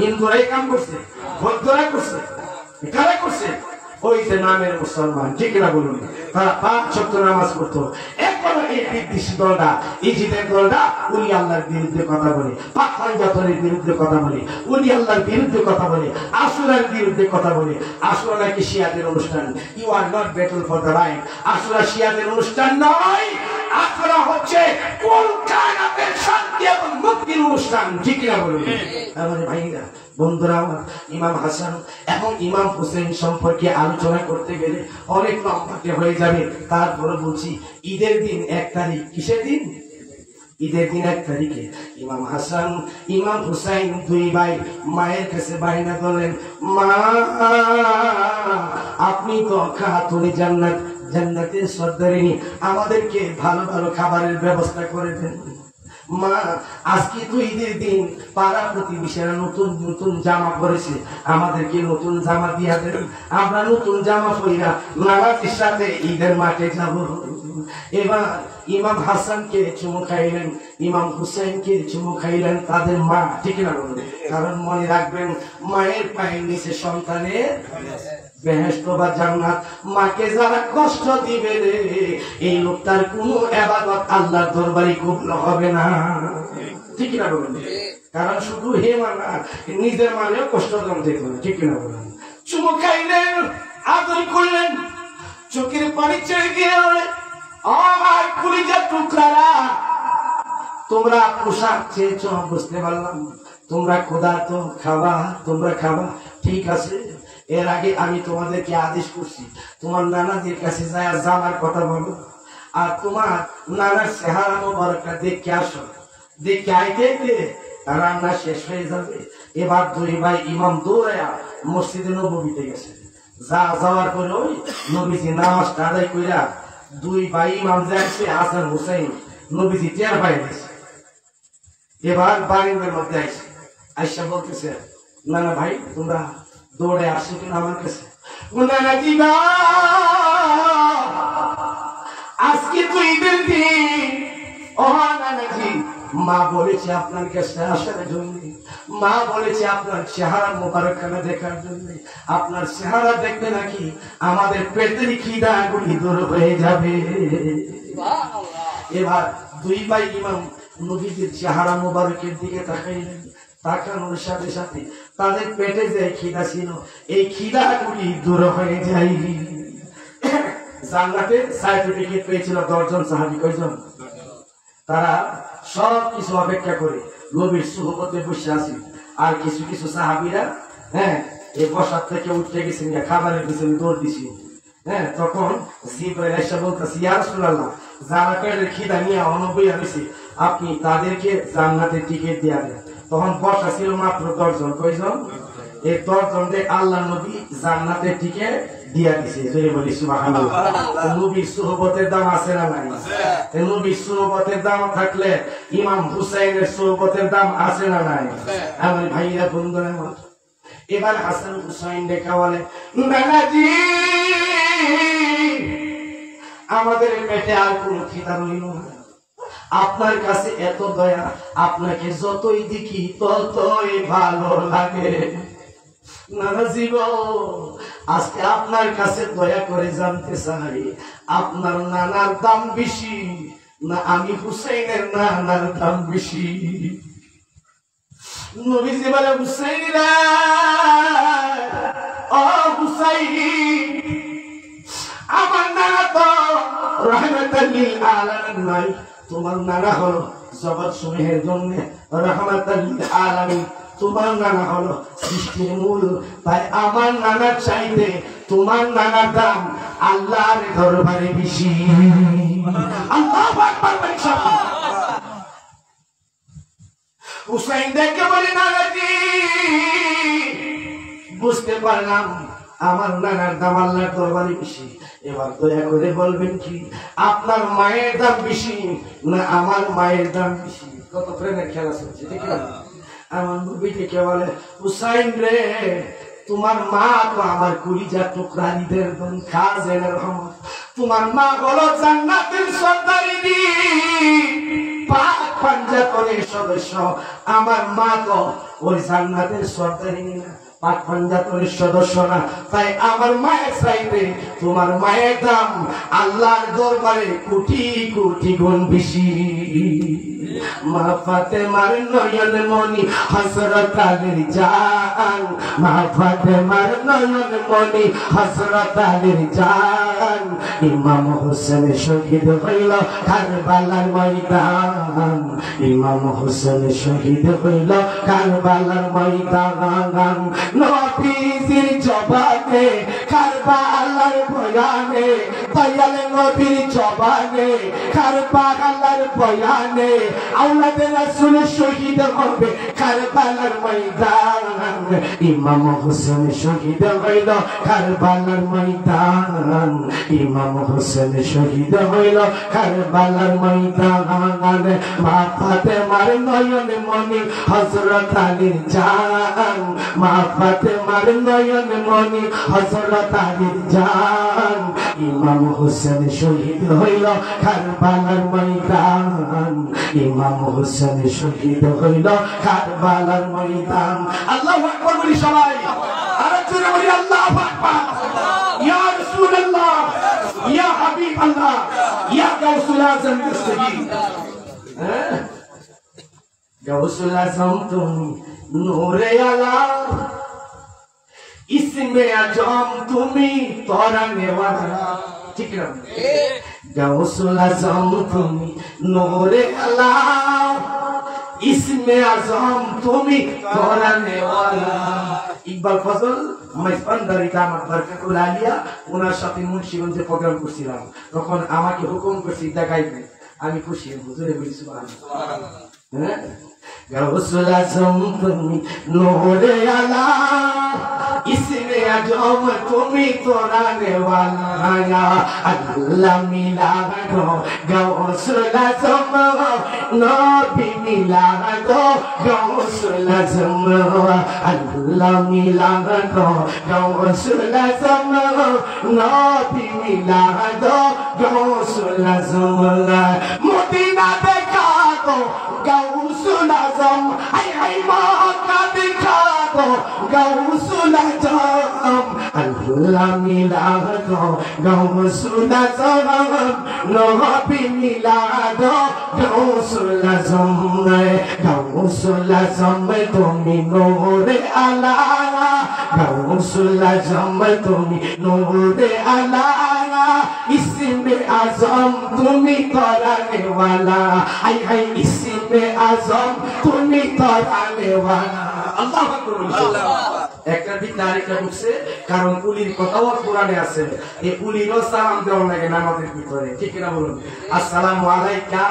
S1: হিন্দুরাই কাম করছে? বৌদ্ধরা করছে? কারা করছে? ওই যে নামের মুসলমান, ঠিক না বলুন? তারা 5 ওয়াক্ত নামাজ পড়তো। এখনো এই বিদ্বেষী দলটা, ইজিদের দলটা উলি আল্লাহর বিরুদ্ধে কথা বলে, পাখানজাতনের বিরুদ্ধে কথা বলে, উলি আল্লাহর বিরুদ্ধে কথা বলে, আশুরার বিরুদ্ধে কথা বলে। আশুরা নাকি শিয়াদের অনুষ্ঠান। You are not battle for the right. Ashura শিয়াদের অনুষ্ঠান নয়, আশুরা হচ্ছে কোন কায়নাতের শান্তি এবং মুক্তির অনুষ্ঠান, ঠিক না বলুন? আমার ভাইরা, বন্ধুরা আমার, ইমাম হাসান এবং ইমাম হুসেন সম্পর্কে আলোচনা করতে গেলে অনেক লম্বাটে হয়ে যাবে। তারপরে বলছি, ঈদের দিন 1 তারিখ, কিসের দিন? ঈদের দিন 1 তারিখে ইমাম হাসান ইমাম হুসাইন 2 ভাই মায়ের কাছে বায়না করলেন, মা আপনি তো খাতুনে জান্নাত, জান্নাতের সর্দারিনী, আমাদেরকে ভালো ভালো খাবারের ব্যবস্থা করে দেন। মা, আজকে তো ঈদের দিন, পাড়া প্রতিবেশীরা নতুন নতুন জামা পরেছে, আমাদেরকে নতুন জামা দিয়া দেন, আমরা নতুন জামা পরিরা নামাজের সাথে ঈদের মাঠে যাব। এবার ইমাম হাসানকে চুমু খাইলেন, ইমাম হুসাইনকে চুমু খাইলেন তাদের মা, ঠিক না বলুন? কারণ মনে রাখবেন, মায়ের পায়ের নিচে সন্তানের বেহেশত বা জান্নাত। মাকে যারা কষ্ট দিবে রে, এই লোকটার কোনো ইবাদত আল্লাহর দরবারে কবুল হবে না, ঠিক না বলুন? কারণ শুধু হে মানা, নিজের মানেও কষ্ট জমতে হবে, ঠিক না বলুন? চুমু খাইলেন, আদর করলেন, চোখের পানি ছেড়ে গিয়ে আমার কলিজার টুকরারা, তোমরা পোশাক চেয়েছ, বুঝতে পারলাম, তোমরা খোদা তো খাবা, তোমরা খাবা, ঠিক আছে। এর আগে আমি তোমাদেরকে আদেশ করছি, তোমার নানাদের কাছে যায় জামার কথা বলো, আর তোমার নানার চেহারা মোবারকটা দেখে আসো। দেখে আইতে রান্না শেষ হয়ে যাবে। এবার 2 ভাই ইমাম দৌড়ায়া মসজিদে নববীতে গেছে। যাওয়ার পরে ওই নবীজি নামাজটা আদায় কইরা 2 ভাই ইমাম যাচ্ছে, হাসান হুসাইন, নবীজি টের পাই গেছে। এবার বাড়ির মধ্যে আইসে, আইসা বলতেছে, নানা ভাই তোমরা দৌড়ে আসছো কিনা আমার কাছে? নানাজি গা, আজকে তো ঈদের দিন। ও নানাজি, মা বলেছে আপনার কাছে আসার জন্য, মা বলেছে আপনার চেহারা মোবারকখানা দেখার জন্য। আপনার চেহারা দেখতে নাকি আমাদের পেটের খিদাগুলি দূর হয়ে যাবে। এবার 2 ভাই ইমাম নবীজির চেহারা মোবারকের দিকে তাকাইলেন। তাকানোর সাথে সাথে তাদের পেটে যে খিদা ছিল, এই খিদাগুলি দূর হয়ে যায়। জান্নাতে সার্টিফিকেট পেয়েছিল 10 জন সাহাবী। কয়জন? তারা সব কিছু অপেক্ষা করে নবীর সুহবতে বসে আছে। আর কিছু কিছু সাহাবীরা এই বসার থেকে উঠে গেছেন, খাবারের পিছনে দৌড় দিছিল। তখন জিবরাইল এসে বলতেছে, ইয়া রাসূলুল্লাহ, যারা পেটের খিদা নিয়ে অনবই আছে, আপনি তাদেরকে জান্নাতের টিকিট দিয়ে দেন। তখন বসা ছিল মাত্র 10 জন। কয়জন? এই 10 জনকে আল্লাহ নবী জান্নাতের টিকিট দিয়া দিছে। যদি বলি সুবহানাল্লাহ। নবীর সুহবতের দাম আছে না নাই? নবীর সুহবতের দাম থাকলে ইমাম হুসাইনের সুহবতের দাম আছে না নাই? আমার ভাইরা, বন্ধুরা, এবার হাসান হুসাইন দেখা বলে, নানাজি আমাদের পেটে আর কোনো খিদা রইল না, আপনার কাছে এত দয়া, আপনাকে যতই দেখি ততই ভালো লাগে। নানাজি গো, আজকে আপনার কাছে দয়া করে জানতে চাই, আপনার নানার দাম বেশি না আমি হুসাইনের নানার দাম বেশি? নবীজি বলে, হুসাইন রে, ও হুসাইন, আমার নানা তো রাহমাতুল লিল আলামিন নয়, তোমার নানা হলো জগৎ সমূহের জন্য রাহমাতাল লিল আলামিন। তোমার নানা হলো সৃষ্টির মূল, তাই আমার নানার চাইতে তোমার নানার দাম আল্লাহর দরবারে বেশি। আল্লাহু আকবার বলি সবাই। হুসাইন দেখে বলে নানাজি বুঝতে পারলাম আমার নানার দাম আল্লাহর দরবারে বেশি। এবার দয়া করে বলবেন কি আপনার মায়ের দাম বেশি না আমার মায়ের দাম বেশি? কত প্রেমের খেলা চলছে ঠিক না? আমার নবীকে কে বলে হুসাইন রে তোমার মা তো আমার কলিজার টুকরা ঈদের খাজেনের রহমত। তোমার মা হলো জান্নাতের সর্দারিনী, পাক পাঞ্জাতনের সদস্য। আমার মা তো ওই জান্নাতের সর্দারিনী না, পাক পাঞ্জাতনের সদস্য না। তাই আমার মায়ের চাইতে তোমার মায়ের দাম আল্লাহর দরবারে কোটি কোটি গুণ বেশি। মা ফাতেমার নয়ন মনি হযরত আলীর জান, মা ফাতেমার নয়ন মনি হযরত আলীর জান। ইমাম হোসেন শহীদ হইল কারবালার ময়দান, ইমাম হোসেন শহীদ হইল কারবালার ময়দান। নবীজির জবানে কারবালার বয়ানে, দয়াল নবীর জবানে কারবালার বয়ানে আওলাদে রাসূল শহীদ হবে কারবালার ময়দান। ইমাম হোসেন শহীদ হইল কারবালার ময়দান, ইমাম হোসেন শহীদ হইল কারবালার ময়দান। মা ফাতেমার নয়ন মনি হযরত আলীর জান, মা ফাতেমার নয়ন মনি হযরত আলীর জান। ইমাম হোসেন শহীদ হইল কারবালার ময়দান, ইমাম হোসেন শহীদ হইল কারবালার ময়দান। আল্লাহু আকবার বলি সবাই, আরে জোরে বলি আল্লাহু আকবার। ইয়া রাসূলুল্লাহ, ইয়া হাবিবাল্লাহ, ইয়া গাউসুল আযম দস্তগীর। গাউসুল আযম তুমি নূরে আলম, ইসমে আজম তুমি তরানে ওয়ালা। ঠিক না? গাউসুল আযম তুমি নূরে আলম, ইসমে আজম তুমি তরানে ওয়ালা। ইকবাল ফজল মাইজবান্দারি দামাত বারকাতুল আলিয়া ওনার সাথে মুন্সিগঞ্জে প্রোগ্রাম করছিলাম, তখন আমাকে হুকুম করছি দেখাইবে। আমি খুশি, হুজুরে বলি সুবহানাল্লাহ। হ্যাঁ, গাউসুল আযম তুমি নূরে আলম, ইসমে আজম তুমি তরানে ওয়ালা। আল্লাহ মিলাদো গাউসুল আযম, নবী মিলাদো গাউসুল আযম। আল্লাহ মিলাদো গাউসুল আযম, নবী মিলাদো গাউসুল আযম। মদিনা দেখা দো গাউসুল আযম, হাই হাই মক্কা দেখা দো গাউসুল আযম। আল্লাহ মিলাদো গাউসুল আযম, নবী মিলাদো গাউসুল আযম। গাউসুল আযম তুমি নূরে আলা, গাউসুল আযম তুমি নূরে আলা। ইসমে আজম তুমি তরানে ওয়ালা, হাই হাই ইসমে আজম তুমি তরানে ওয়ালা। আল্লাহু আকবার। একটা বিদ্যা আরেকটা ঢুকছে, কারণ উলির কথাও কোরআনে আছে। এই উলিরও সালাম দেওয়া লাগে নামাজের ভিতরে, ঠিক না বলুন? আসসালামু আলাইকা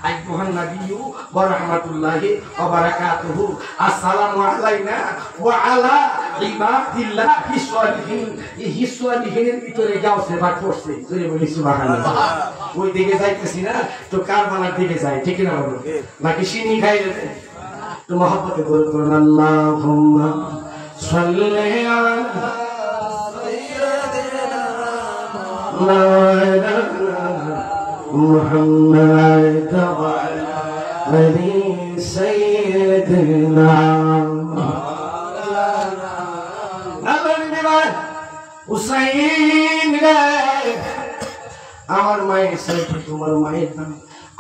S1: আইয়ুহান নাবিয়্যু ওয়া রাহমাতুল্লাহি ওয়া বারাকাতুহু। আসসালামু আলাইনা ওয়া আলা ইবাদিল্লাহি সালিহিন। এই হিসালিহিনের ভিতরে গাউসে ভাগ পড়ছে, জোরে বলি সুবহানাল্লাহ। ওই দিকে যাইতেছি না তো কারবালার দিকে যাই, ঠিক না বলুন? নাকি সিনি খাই যেতে তো মহব্বতে বলুন আল্লাহুম্মা সাল্লি আলা মুহাম্মাদ ওয়া আলা আলি সাইয়্যিদিনা হুসাইন রে। আমার মায়ের সাথে তোমার মায়ের দাম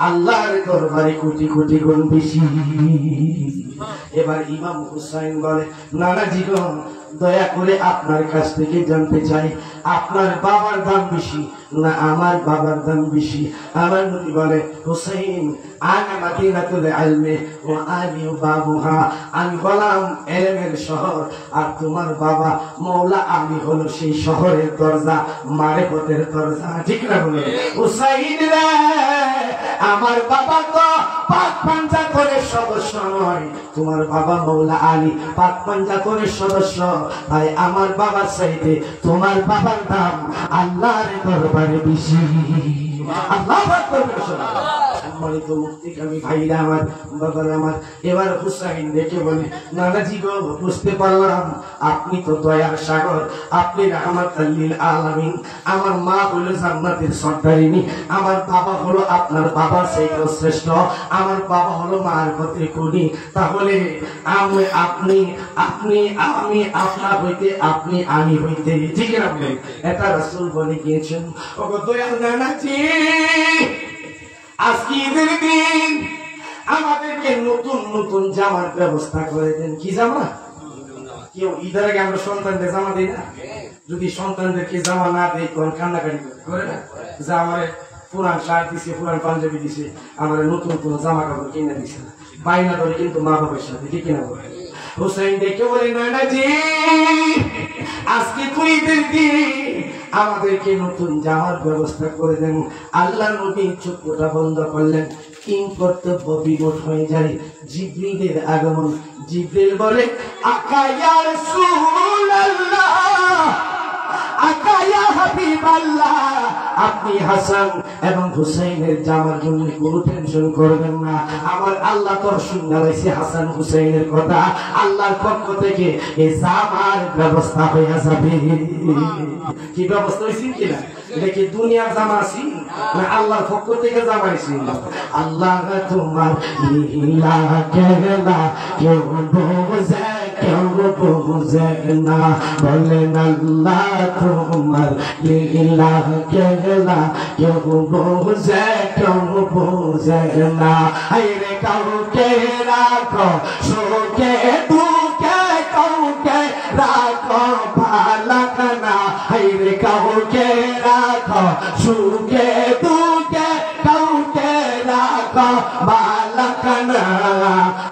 S1: আল্লাহর দরবারে কোটি কোটি গুণ বেশি। এবার ইমাম হুসাইন বলে নানাজি গো, দয়া করে আপনার কাছ থেকে জানতে চাই আপনার বাবার দাম বেশি না আমার বাবার দাম বেশি? আমার নবী বলে হুসাইন আনা মাদিনাতুল ইলমি ওয়া আলী বাবুহা, আমি বললাম ইলমের শহর আর তোমার বাবা মওলা আলী হলো সেই শহরের দরজা, মারিফতের দরজা। ঠিক না বলে হুসাইন রে, আমার বাবা তো পাক পাঞ্জাতনের সদস্য নয়, তোমার বাবা মওলা আলী পাক পাঞ্জাতনের সদস্য। তাই আমার বাবার চাইতে তোমার বাবার দাম আল্লাহর দরবারে বেশি। আল্লাহু আকবার। সম্মানিত মুক্তিকামী ভাইরা আমার, বাবারা আমার, এবার হুসাইন দেখে বলে নানাজি গো, বুঝতে পারলাম আপনি তো দয়ার সাগর, আপনি রাহমাতুল লিল আলামিন। আমার মা হলো জান্নাতের সর্দারিনী, আমার বাবা হলো আপনার বাবার চাইতে শ্রেষ্ঠ, আমার বাবা হলো মারফতের খনি। তাহলে আমি আপনি আপনি আমি আপনার হইতে, আপনি আমি হইতে, ঠিক না? এটা রাসূল বলে গিয়েছেন। ওগো দয়াল নানাজি, আজকে ঈদের দিন আমাদেরকে নতুন নতুন জামার ব্যবস্থা করে দেন। কি জামা? কেউ ঈদের আগে আমরা সন্তানদের জামা দিই না? যদি সন্তানদেরকে জামা না দেয় তখন কান্নাকাটি করে না, যে আমার পুরান শার্ট দিছে, পুরান পাঞ্জাবি দিছে, আমার নতুন কোন জামা কাপড় কিনে দিছে না, বাইনা ধরে কিন্তু মা বাবার সাথে, ঠিক কিনা বলে? হুসাইন দেখে বলে নানাজি, আজকে তো ঈদের দিন আমাদেরকে নতুন জামার ব্যবস্থা করে দেন। আল্লাহ নবী চোখটা বন্ধ করলেন, কিং কর্তব্য বিমোট হয়ে যায়। জিবরিলের আগমন, জিবরিল বলে আকা ইয়া রাসূলুল্লাহ, আকা ইয়া হাবিবাল্লাহ, আপনি হাসান এবং হুসাইনের জামার জন্য কোনো টেনশন করবেন না, আমার আল্লাহ তো শুনাইছে হাসান হুসাইনের কথা, আল্লাহর পক্ষ থেকে এই জামার ব্যবস্থা হয়ে যাবে। কি ব্যবস্থা হয়েছে কিনা? দেখি দুনিয়ার জামা আছি না আল্লাহর পক্ষ থেকে জামাইছি? আল্লাহ তোমার লীলা খেলা কেউ বোঝে, কেউ বোঝে না, বলেন আল্লাহ তোমার লীলা খেলা কেউ বোঝে, কেউ বোঝে না। হায়রে কাউকে রাখো সুখে দুঃখে, কাউকে রাখো ভালাখানা, হায়রে কাউকে রাখো সুখে দুঃখে, কাউকে রাখো ভালাখানা।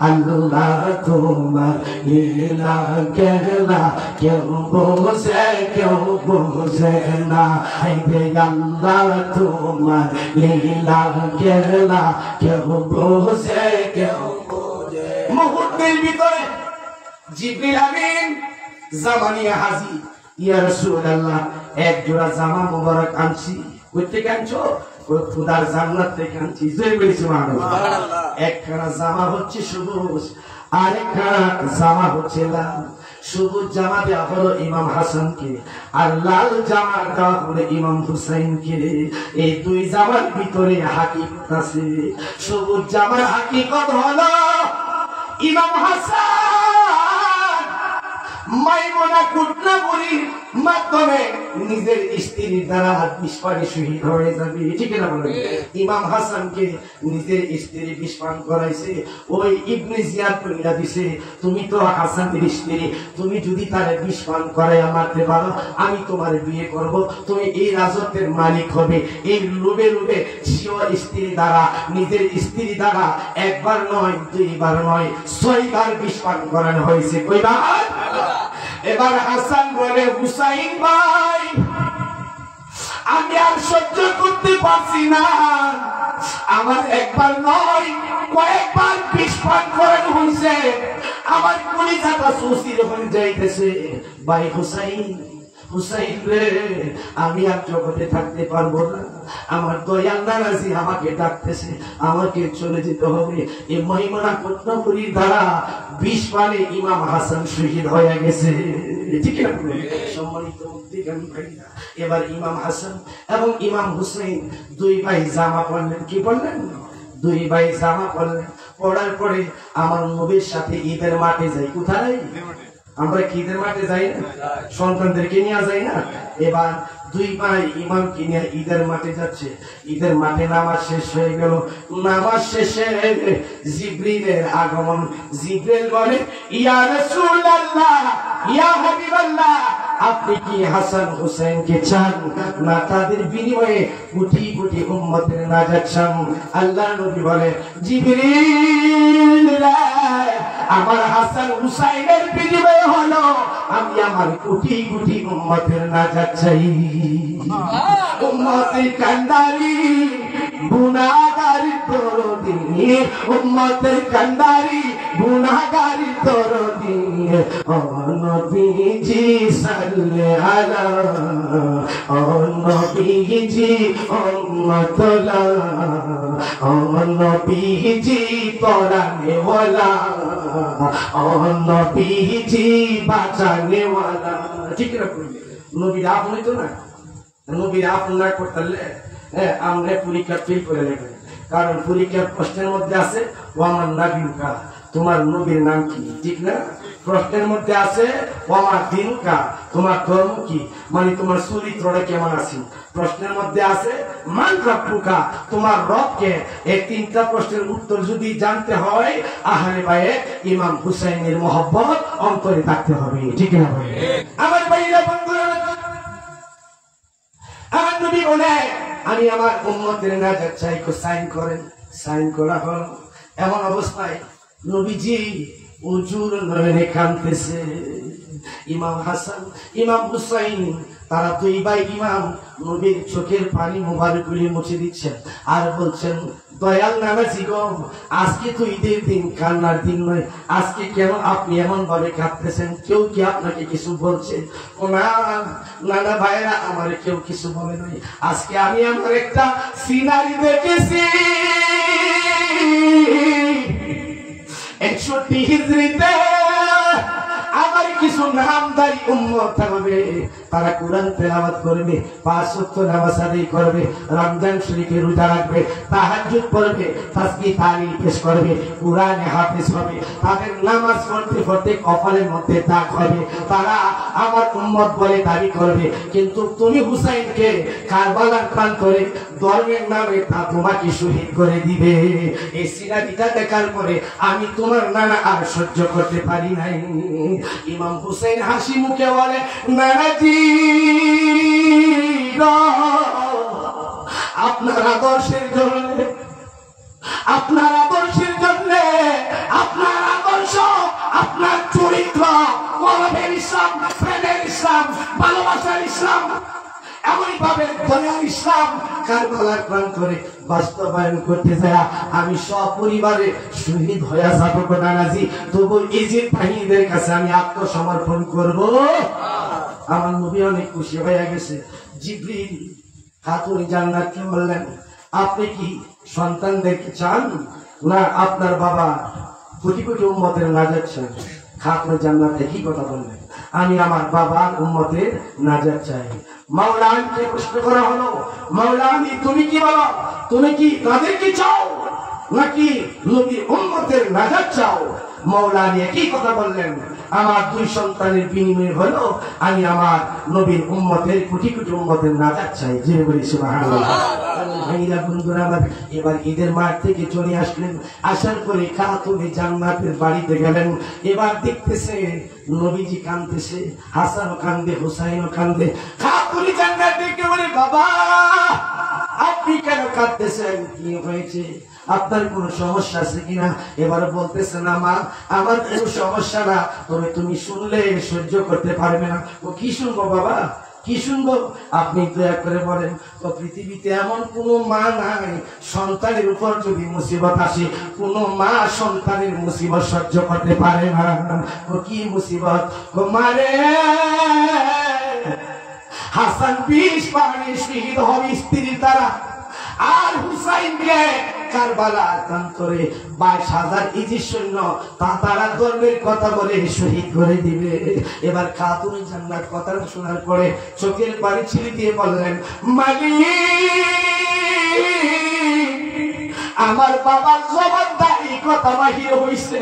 S1: আল্লাহ তোমার লীলা খেলা কেউ বোঝে, কেউ বোঝে না, হায়রে আল্লাহ তোমার লীলা খেলা কেউ বোঝে, কেউ বোঝে। মুহূর্তের ভিতরে জিবরিল আমিন জামা নিয়ে হাজির। ইয়া রাসূলুল্লাহ, এক জোড়া জামা মোবারক আনছি। কই থেকে আনছো? খুদার জান্নাত থেকে আনছি। জয় বলেছি সুবহানাল্লাহ। একখানা জামা হচ্ছে সবুজ, আরেকখানা জামা হচ্ছে লাল। সবুজ জামা দেওয়া হলো ইমাম হাসানকে, আর লাল জামা দেওয়া হলো ইমাম হুসাইনকে। এই দুই জামার ভিতরে হাকিকত আছে। সবুজ জামার হাকিকত হলো ইমাম হাসান মাইমুনা কুটনাবুরির মাধ্যমে নিজের স্ত্রীর দ্বারা বিষপানে শহীদ হয়ে যাবে, ঠিক না বলেন? ইমাম হাসানকে নিজের স্ত্রী বিষপান করাইছে, ওই ইবনে জিয়াদ বলে দিছে, তুমি তো হাসানের স্ত্রী, তুমি যদি তার বিষপান করাইয়া মারতে পারো আমি তোমার বিয়ে করব, তুমি এই রাজত্বের মালিক হবে। এই লোভে লোভে স্ত্রী দ্বারা, নিজের স্ত্রী দ্বারা একবার নয়, দুইবার নয়, 6 বার বিষপান করানো হয়েছে। কইবার? এবার হাসান বলে হুসাইন ভাই, আমি আর সহ্য করতে পারছি না, আমার একবার নয় কয়েকবার বিষপান করানো হয়েছে, আমার কলিজাটা সুস্থির হয়ে যাইতেছে। ভাই হুসাইন, হুসাইন রে, আমি আর জগতে থাকতে পারবো না, আমার দয়াল নারাজি আমাকে ডাকতেছে, আমাকে চলে যেতে হবে। এই মহিমানা কুটনাবুরির দ্বারা বিষপানে ইমাম হাসান শহীদ হয়ে গেছে, ঠিক না? সম্মানিত মুক্তিকামী ভাইরা, এবার ইমাম হাসান এবং ইমাম হুসাইন দুই ভাই জামা পড়লেন। কি পড়লেন? দুই ভাই জামা পড়লেন। পড়ার পরে আমার নবীর সাথে ঈদের মাঠে যাই। কোথায়? আমরা কি ঈদের মাঠে যাই না? সন্তানদেরকে নিয়ে যাই না? এবার দুই ভাই ইমামকে নিয়ে ঈদের মাঠে যাচ্ছে। ঈদের মাঠে নামাজ শেষ হয়ে গেল। নামাজ শেষে জিবরিলের আগমন। জিবরিল বলে ইয়া রাসূলুল্লাহ, ইয়া হাবিবাল্লাহ, আপনি কি হাসান হুসাইনকে চান না তাদের বিনিময়ে কোটি কোটি উম্মতের নাজাত চান? আল্লাহ নবী বলে, জিবরিল আমার হাসান হুসাইনের বিনিময়ে হলো আমি আমার কোটি কোটি উম্মতের নাজাত চাই। উম্মতের কান্দারি গুনাহগারি দরদি, উম্মতের কান্দারি গুনাহগারি দরদি, ও নবীজি সাল্লে আলা, ও নবীজি উম্মতুল্লাহ, ও নবীজি পড়ানে ওয়ালা, ও নবীজি বাঁচানে ওয়ালা। ঠিক রাখুন, নবীর আপনি তো না, নবীর আপন না করতে আমরা পরীক্ষা ফেল করে নেবেন। কারণ পরীক্ষার প্রশ্নের মধ্যে আছে ওয়ামান নাবিউকা, তোমার নবীর নাম কি, ঠিক না? প্রশ্নের মধ্যে আছে ওয়ামা দিনুকা, তোমার ধর্ম কি, মানে তোমার চরিত্রটা কেমন আছে। প্রশ্নের মধ্যে আছে মান রাব্বুকা, তোমার রবকে। এই তিনটা প্রশ্নের উত্তর যদি জানতে হয় আহলে বাইত ইমাম হুসাইনের মহব্বত অন্তরে থাকতে হবে, ঠিক না ভাই? আমার ভাইরা বন্ধুরা, আমার নবী বলে আমি আমার উম্মতের নাজাত চাই, সাইন করেন। সাইন করা হল। এমন অবস্থায় নবীজি উজুর নয়নে কাঁদতেছে। ইমাম হাসান ইমাম হুসাইন তারা দুই ভাই ইমাম নবীর চোখের পানি মোবারকগুলি মুছে দিচ্ছেন আর বলছেন, দয়াল নানাজি গো, আজকে তো ঈদের দিন, কান্নার দিন নয়, আজকে কেন আপনি এমন ভাবে কাঁদতেছেন? কেউ কি আপনাকে কিছু বলছে? ও না নানা ভাইরা, আমার কেউ কিছু বলে নাই। আজকে আমি আমার একটা সিনারি দেখেছি 61 হিজরিতে আমার কিছু নামদারি উম্মত থাকবে, তারা কোরআন তেলাওয়াত করবে, 5 ওয়াক্ত নামাজ আদায় করবে, রমজান শরীফে রোজা রাখবে, তাহাজ্জুদ পড়বে, তাসবিহ তাহলিল পেশ করবে, কোরআনে হাফেজ হবে, তাদের নামাজ পড়তে পড়তে কপালের মধ্যে দাগ হবে, তারা আমার উম্মত বলে দাবি করবে। কিন্তু তুমি হুসাইনকে কারবালার প্রান্তরে ধর্মের নামে তা তোমাকে শহীদ করে দিবে। এই সিনারিটা দেখার পরে আমি তোমার নানা আর সহ্য করতে পারি নাই। ইমাম হুসাইন হাসি মুখে বলে, নানাজি আপনার আদর্শের জন্য, আপনার আদর্শের জন্য, আপনার আদর্শ, আপনার চরিত্র, কলমের ইসলাম, প্রেমের ইসলাম, ভালোবাসার ইসলাম, এমনই ভাবে দয়ার ইসলাম কারবালার প্রান্তরে বাস্তবায়ন করতে যায় আমি সপরিবারে শহীদ হয়ে যাবো নানাজি, তবু ইজিপ্ট বাহিনীদের কাছে আমি আত্মসমর্পণ করব। আমার নবী অনেক খুশি হয়ে গেছে। জিবরিল খাতুন জান্নাতকে বললেন, আপনি কি সন্তানদেরকে চান না আপনার বাবা কোটি কোটি উম্মতের নাজাত চান? খাতুন জান্নাত একই কথা বললেন, আমি আমার বাবার উম্মতের নাজাত চাই। মাওলা আলীকে প্রশ্ন করা হলো, মাওলা আলী তুমি কি বলো, তুমি কি তাদেরকে চাও নাকি নবীর উম্মতের নাজাত চাও? মাওলা আলী একই কথা বললেন, আমার দুই সন্তানের বিনিময় হলো আমি আমার নবীর উম্মতের কোটি কোটি উম্মতের নাজাত চাই। যে বলি সুবহানাল্লাহ। ভাইরা বন্ধুরা আমার, এবার ঈদের মাঠ থেকে চলে আসলেন, আসার পরে খাতুনে জান্নাতের বাড়িতে গেলেন। এবার দেখতেছে নবীজি কাঁদতেছে, হাসানও কান্দে, হুসাইনও কান্দে। খাতুনে জান্নাত দেখে বলে, বাবা আপনি কেন কাঁদতেছেন, কি হয়েছে, আপনার কোনো সমস্যা আছে কিনা? এবার বলতেছে, না মা আমার কোনো সমস্যা না, তবে তুমি শুনলে সহ্য করতে পারবে না। ও কি শুনবো বাবা, কি শুনবো? আপনি দয়া করে বলেন তো, পৃথিবীতে এমন কোন মা নাই সন্তানের উপর যদি মুসিবত আসে কোন মা সন্তানের মুসিবত সহ্য করতে পারে না। ও কি মুসিবত? ও মারে হাসান 20 পাহাড়ে শহীদ হবে স্ত্রীর দ্বারা, আর হুসাইনকে কারবালার প্রান্তরে 22,000 ইজির সৈন্য তারা ধর্মের কথা বলে শহীদ করে দিবে। এবার খাতুনে জান্নাত কথাটা শোনার পরে চোখের পানি ছেড়ে দিয়ে বললেন, মালিক আমার বাবার জবানদারি কথা বাহির হইছে,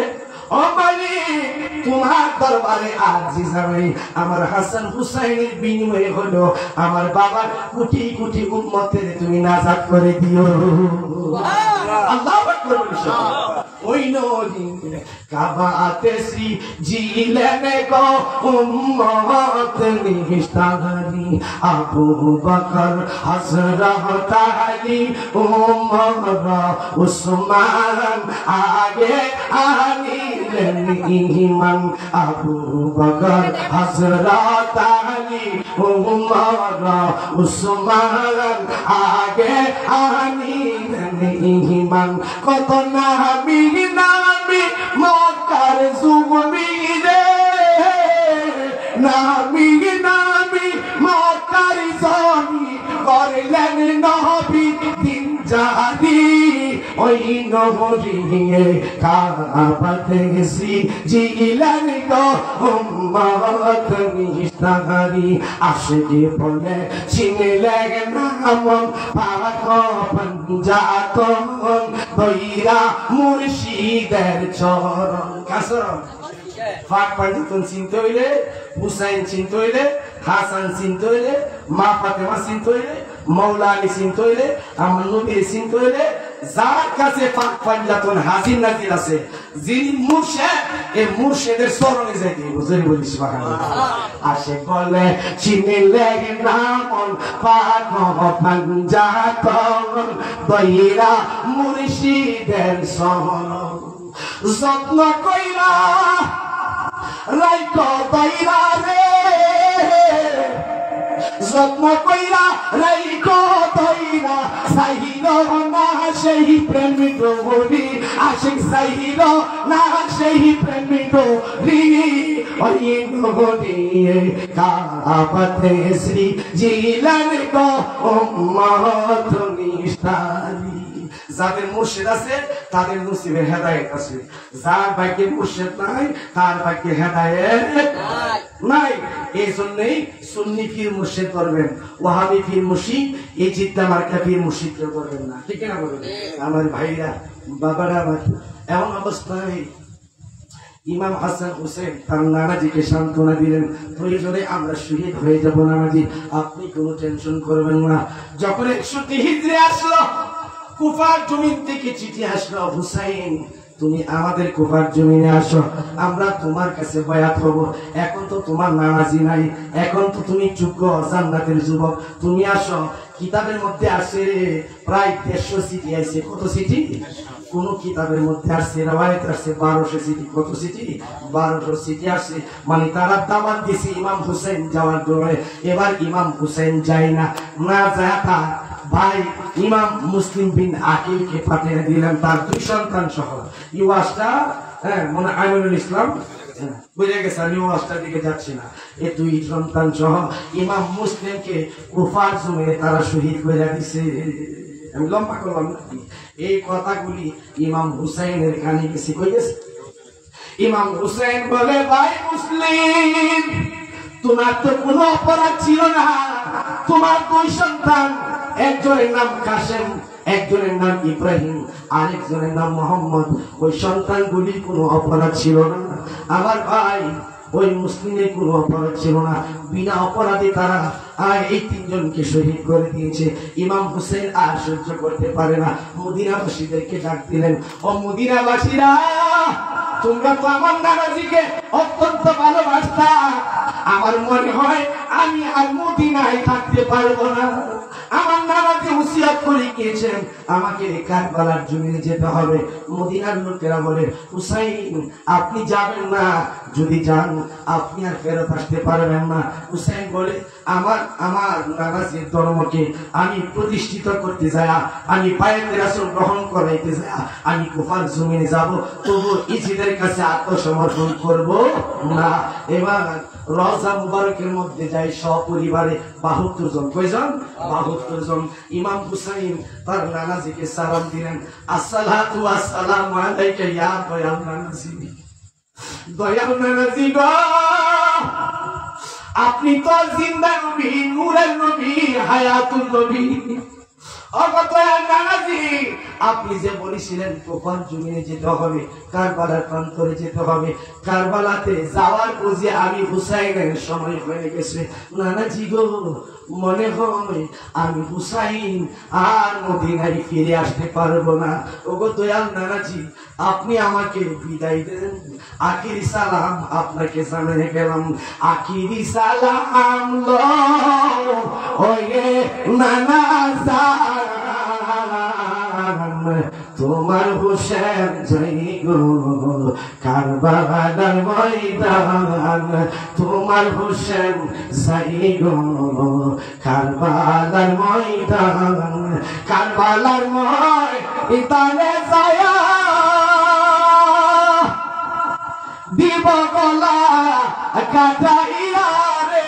S1: ও মালিক তোমার দরবারে আরজি জানাই, আমার হাসান হুসাইনের বিনিময়ে হলো আমার বাবার কোটি কোটি উম্মতের তুমি নাজাত করে দিও। আল্লাহু আকবার। ওই ওই নদী কাবাতে জিলেন গো উম্মত নিস্তারি আবু বকর হযরত আলী উমর উসমান আগে আনিলেন ঈমান আবু বকর হযরত আলী উমর উসমান আগে আনিলেন ঈমান কত নামি নামি মক্কার জুমি রে নামি নামি মক্কার জমি করলেন নবী দিন জারি ওই নহরিয়ে কাবাতে জিলেন গো উম্মত নিস্তারি আশিকি বলে চিনলেন নাম পাক পঞ্জাতন দইরা মুর্শিদের চরণ কাসরণ পাক পঞ্জাতন চিনতে হইলে হুসাইন চিনতে হইলে হাসান চিনতে হইলে মা ফাতেমা চিনতে হইলে মৌলা আলী চিনতে হইলে আমার নবীর চিনতে হইলে যার কাছে পাক পঞ্জাতন হাজির নাজির আছে যিনি মুর্শিদ এই মুর্শিদের চরণে যাইতে বুঝলি বলি সুবহানাল্লাহ আসে বলে চিনলে নাম পাক পঞ্জাতন দইরা মুর্শিদের চরণ যত্ন কইরা রাইকো দইরা রে যত্ন কইরা রাইকো দইরা সাহিল না সেই প্রেমিক হরি আশিক সাহিল না সেই প্রেমিক হরি ওই হরি কাবাতে জিলেন গো উম্মত নিস্তারি যাদের মুর্শিদ আছে তাদের নসিবে হেদায়েত আছে যার ভাগ্যে মুর্শিদ নাই তার ভাগ্যে হেদায়েত নাই এই জন্যই সুন্নি পীর মুর্শিদ করবেন ওয়াহাবি পীর মুর্শিদ এই জিদ্দা মার্কা পীর মুর্শিদ করবেন না ঠিক না বলবেন আমার ভাইরা বাবারা আমার এমন অবস্থায় ইমাম হাসান হুসেন তার নানাজিকে সান্ত্বনা দিলেন প্রয়োজনে আমরা শহীদ হয়ে যাব নানাজি আপনি কোনো টেনশন করবেন না যখন 100 হিজরি আসলো কুফার জমিন থেকে চিঠি আসলো হুসাইন তুমি আমাদের কুফার জমিনে আসো আমরা তোমার কাছে বায়াত হব এখন তো তোমার নানাজি নাই এখন তো তুমি যোগ্য জান্নাতের যুবক তুমি আসো কিতাবের মধ্যে আসে প্রায় 150 চিঠি আছে কত চিঠি কোন কিতাবের মধ্যে আসছে রওয়ায়াত আসছে 1200 চিঠি কত চিঠি 1200 চিঠি আসছে মানে তারা দাওয়াত দিয়েছে ইমাম হুসাইন যাওয়ার দৌড়ে এবার ইমাম হুসাইন যায় না যায় ভাই ইমাম মুসলিম বিন আকিলকে পাঠিয়ে দিলেন তার 2 সন্তান সহ ইউয়াসটা মানে আমিনুল ইসলাম বুঝে গেছে আমি ওয়াসটার দিকে যাচ্ছি না এই 2 সন্তান সহ ইমাম মুসলিমকে কুফার জমিনে তারা শহীদ করে দিয়েছে আমি লম্বা করলাম নাকি এই কথাগুলি ইমাম হুসাইনের কানে গেছে কই গেছে ইমাম হুসাইন বলে ভাই মুসলিম তোমার তো কোনো অপরাধ ছিল না তোমার 2 সন্তান একজনের নাম কাসেম একজনের নাম ইব্রাহিম আরেকজনের নাম মোহাম্মদ ওই সন্তানগুলি কোনো অপরাধ ছিল না আমার ভাই ওই মুসলিমের কোনো অপরাধ ছিল না বিনা অপরাধে তারা এই 3 জনকে শহীদ করে দিয়েছে ইমাম হুসেন আর সহ্য করতে পারে না মদিনাবাসীদেরকে ডাক দিলেন ও মদিনাবাসীরা তোমরা তো আমার নানাজিকে অত্যন্ত ভালোবাসতা আমার মনে হয় আমি আর মদিনায় থাকতে পারবো না আমার নানাজি ওসিয়ত করে গিয়েছেন আমাকে কারবালার জমিনে যেতে হবে মদিনার লোকেরা বলে হুসাইন আপনি যাবেন না যদি যান আপনি আর ফেরত আসতে পারবেন না হুসাইন বলে আমার নানাজির ধর্মকে আমি প্রতিষ্ঠিত করতে যাই আমি বায়াতে রাসূল গ্রহণ করাইতে যাই আমি কুফার জমিনে যাব তবু ইজিদের কাছে আত্মসমর্পণ করব না এবার রওজা মুবারকের মধ্যে যাই সপরিবারে 72 জন কয়জন 72 জন ইমাম হুসাইন তার নানাজিকে সালাম দিলেন আসসালাতু ওয়াসসালামু আলাইকা ইয়া দয়াল নানাজি দয়াল নানাজি গো আপনি তো জিন্দা নবী নূরের নবী হায়াতুল নবী আপনি যে বলেছিলেন তোফান জমিনে যেতে হবে, কারবালার প্রান্তরে যেতে হবে, কারবালাতে যাওয়ার বুঝে আমি হুসাইনের সময় হয়ে গেছে। নানাজি গো, মনে হয় আমি হুসাইন আর মদিনায় ফিরে আসতে পারবো না। ওগো দয়াল নানাজি, আপনি আমাকে বিদায় দেন। আখিরি সালাম আপনাকে জানিয়ে গেলাম। আখিরি সালাম লো ওয়ে নানা তোমার হুসেন যাই গো কারবালার ময়দান, তোমার হুসেন যাই গো কারবালার ময়দান, কারবালার ময়দানে যায়া দিব গলা কাটাইয়া রে,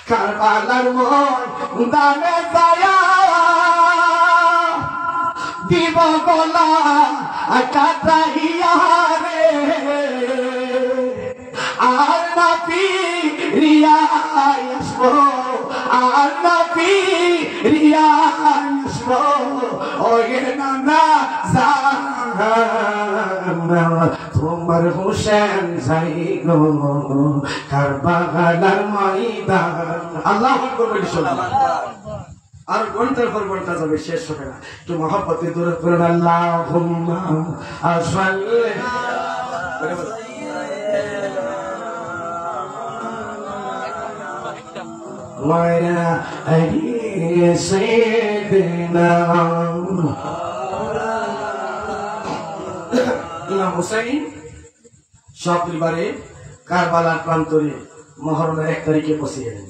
S1: কারবালার ময়দানে যায়া দিব গলা কাটাইয়া রে, আর না ফিরিয়া আসবো, আর না ফিরিয়া আসবো ওরে নানা তোমার হুসেন যাই গো কারবালার ময়দান। আল্লাহু আকবার বলি শুনলাম। আর ঘন্টার পর ঘন্টা যাবে, শেষ হবে না। একটু মহব্বতে দূরে করেন আল্লাহুম্মা সাল্লি ওয়ালা আলি সাইয়্যিদিনা। ইমাম হুসাইন সপরিবারে কারবালার প্রান্তরে মুহররমের 1 তারিখে পৌঁছে গেলেন।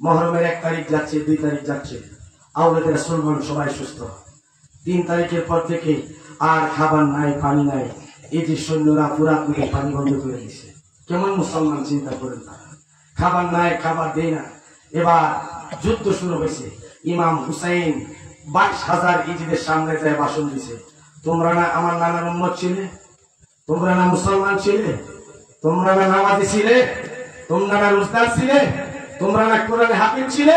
S1: মুহররমের 1 তারিখ যাচ্ছে, 2 তারিখ যাচ্ছে, আওলাদের রাসূলগণ সবাই সুস্থ। 3 তারিখের পর থেকে আর খাবার নাই, পানি নাই। এই যে সৈন্যরা পুরাপুরি পানি বন্ধ করে দিয়েছে। কেমন মুসলমান চিন্তা করেন তারা, খাবার নাই, খাবার দেয় না। এবার যুদ্ধ শুরু হয়েছে। ইমাম হুসাইন 22,000 ইজিদের সামনে যায় ভাষণ দিছে। তোমরা না আমার নানার উম্মত ছিলে, তোমরা না মুসলমান ছিলে, তোমরা না নামাজি ছিলে, তোমরা না রোজদার ছিলে, তোমরা না কোরআনে হাফিজ ছিলে।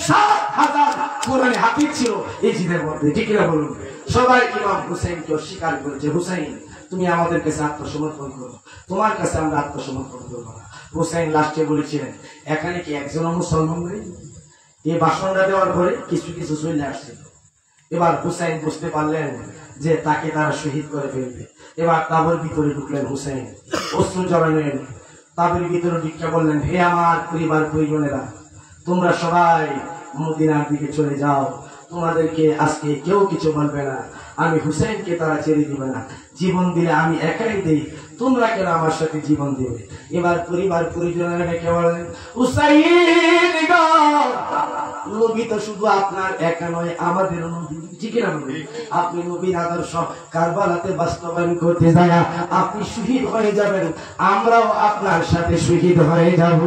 S1: 7,000 কোরআনে হাফিজ ছিল এই জিদের মধ্যে, ঠিক না বলুন? সবাই ইমাম হুসাইনকে অস্বীকার করেছে। হুসাইন, তুমি আমাদের কাছে আত্মসমর্পণ করো, তোমার কাছে আমরা আত্মসমর্পণ করবো না। হুসাইন লাস্টে বলেছিলেন, এখানে কি একজনও মুসলমান নেই? এই ভাষণটা দেওয়ার পরে কিছু কিছু চলে আসছিল। এবার হুসাইন বুঝতে পারলেন যে তাকে তারা শহীদ করে ফেলবে। এবার তাবর ভিতরে ঢুকলেন হুসাইন, অস্ত্র জড়ালেন, তাবের ভিতরে ঢুকে বললেন, হে আমার পরিবার পরিজনেরা, তোমরা সবাই মদিনার দিকে চলে যাও, তোমাদেরকে আজকে কেউ কিছু বলবে না। আমি হুসাইনকে তারা ছেড়ে দিবে না, জীবন দিলে আমি একাই দেই, তোমরা কেন আমার সাথে জীবন দেবে? এবার পরিবার পরিজনেরা ডেকে বলেন, হুসাইন গো, নবী তো শুধু আপনার একা নয়, আমাদের নবী, ঠিক না বলবেন? আপনি নবীর আদর্শ কারবালাতে বাস্তবায়ন করতে যায়, আপনি শহীদ হয়ে যাবেন, আমরাও আপনার সাথে শহীদ হয়ে যাব।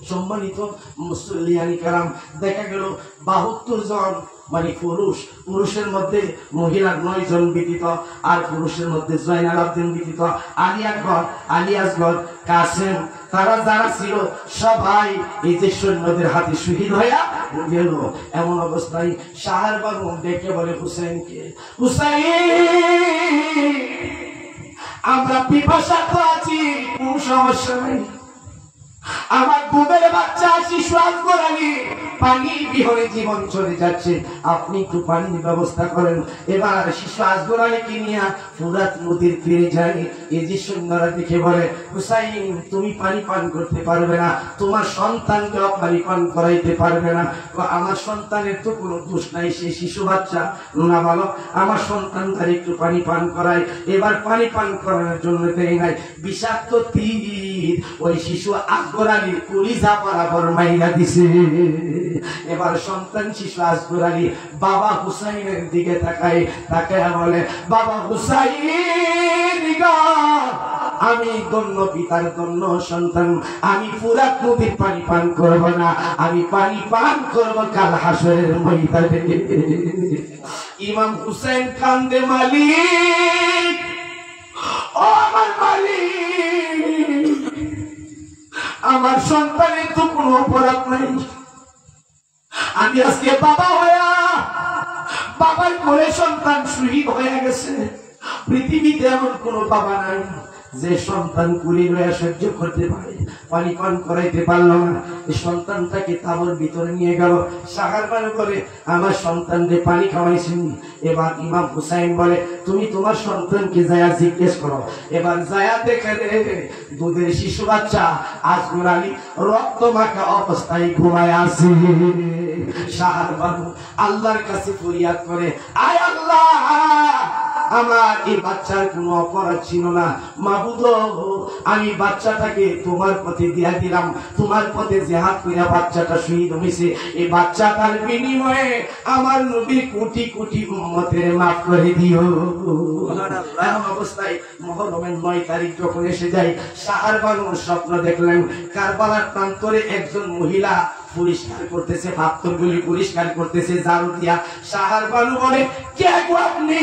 S1: সম্মানিত মুসল্লিয়ানি কারাম, দেখা গেল 72 জন মানে পুরুষ, পুরুষের মধ্যে মহিলা 9 জন ব্যতীত, আর পুরুষের মধ্যে জয়নাল আবদিন ব্যতীত আলিয়াসগড় কাসেম, তারা যারা ছিল সবাই এই যে সৈন্যদের হাতে শহীদ হয়ে গেল। এমন অবস্থায় শাহর বানু ডেকে বলে হুসাইনকে, হুসাইন, আমরা পিপাসার্থ আছি, কোন সমস্যা নেই, আমার দুধের বাচ্চা শিশু আজগরালি পানি বিহনে জীবন চলে যাচ্ছে, আপনি একটু পানির ব্যবস্থা করেন। এবার শিশু আজগরালিকে নিয়ে ফুরাত নদীর তীরে যাই। এই যে সৈন্যরা দেখে বলে, হুসাইন, তুমি পানি পান করতে পারবে না, তোমার সন্তানকেও পানি পান করাইতে পারবে না। আমার সন্তানের তো কোনো দোষ নাই, সে শিশু বাচ্চা না, বলো আমার সন্তান তার একটু পানি পান করায়। এবার পানি পান করানোর জন্য দেয় নাই, বিষাক্ত তীর ওই শিশু আজগরালির কলিজা বরাবর মাইরা দিছে। এবার সন্তান শিশু আজগরালি বাবা হুসাইনের দিকে তাকায় বলে, বাবা হুসাইন গো, আমি ধন্য পিতার ধন্য সন্তান, আমি ফুরাত নদীর পানি পান করব না, আমি পানি পান করব কাল হাসরের ময়দানে। ইমাম হুসাইন কান্দে, মালিক, ও আমার মালিক, আমার সন্তানের তো কোনো অপরাধ নাই, আমি আজকে বাবা হইয়া বাবার কোলে সন্তান শহীদ হয়ে গেছে। পৃথিবীতে এমন কোন বাবা নাই যে সন্তান কুলি লয়া সহ্য করতে পারে। পানি পান করাইতে পারলো না, এই সন্তানটাকে তাবর ভিতরে নিয়ে গেল। সাহার পান করে আমার সন্তানকে পানি খাওয়াইছেন। এবার ইমাম হুসাইন বলে, তুমি তোমার সন্তানকে যায়া জিজ্ঞেস করো। এবার যায়া দেখে দুধের শিশু বাচ্চা আজগর আলী রক্ত মাখা অবস্থায় ঘুমায় আছে। সাহার বানু আল্লাহর কাছে ফরিয়াদ করে, আয় আল্লাহ, আমার এই বাচ্চার কোনো অপরাধ ছিল না, মাবুদ আমি বাচ্চাটাকে তোমার পথে দিয়া দিলাম, তোমার পথে জিহাদ কইরা বাচ্চাটা শহীদ হয়েছে। এই বাচ্চাটার বিনিময়ে আমার নবী কোটি কোটি উম্মতের মাফ করে দিও। এমন অবস্থায় মুহররমের 9 তারিখ যখন এসে যায়, সাহার বানুর স্বপ্ন দেখলেন কারবালার প্রান্তরে একজন মহিলা পরিষ্কার করতেছে, পাথরগুলি পরিষ্কার করতেছে ঝাড়ু দিয়া। সাহার বানু বলে, কে গো আপনি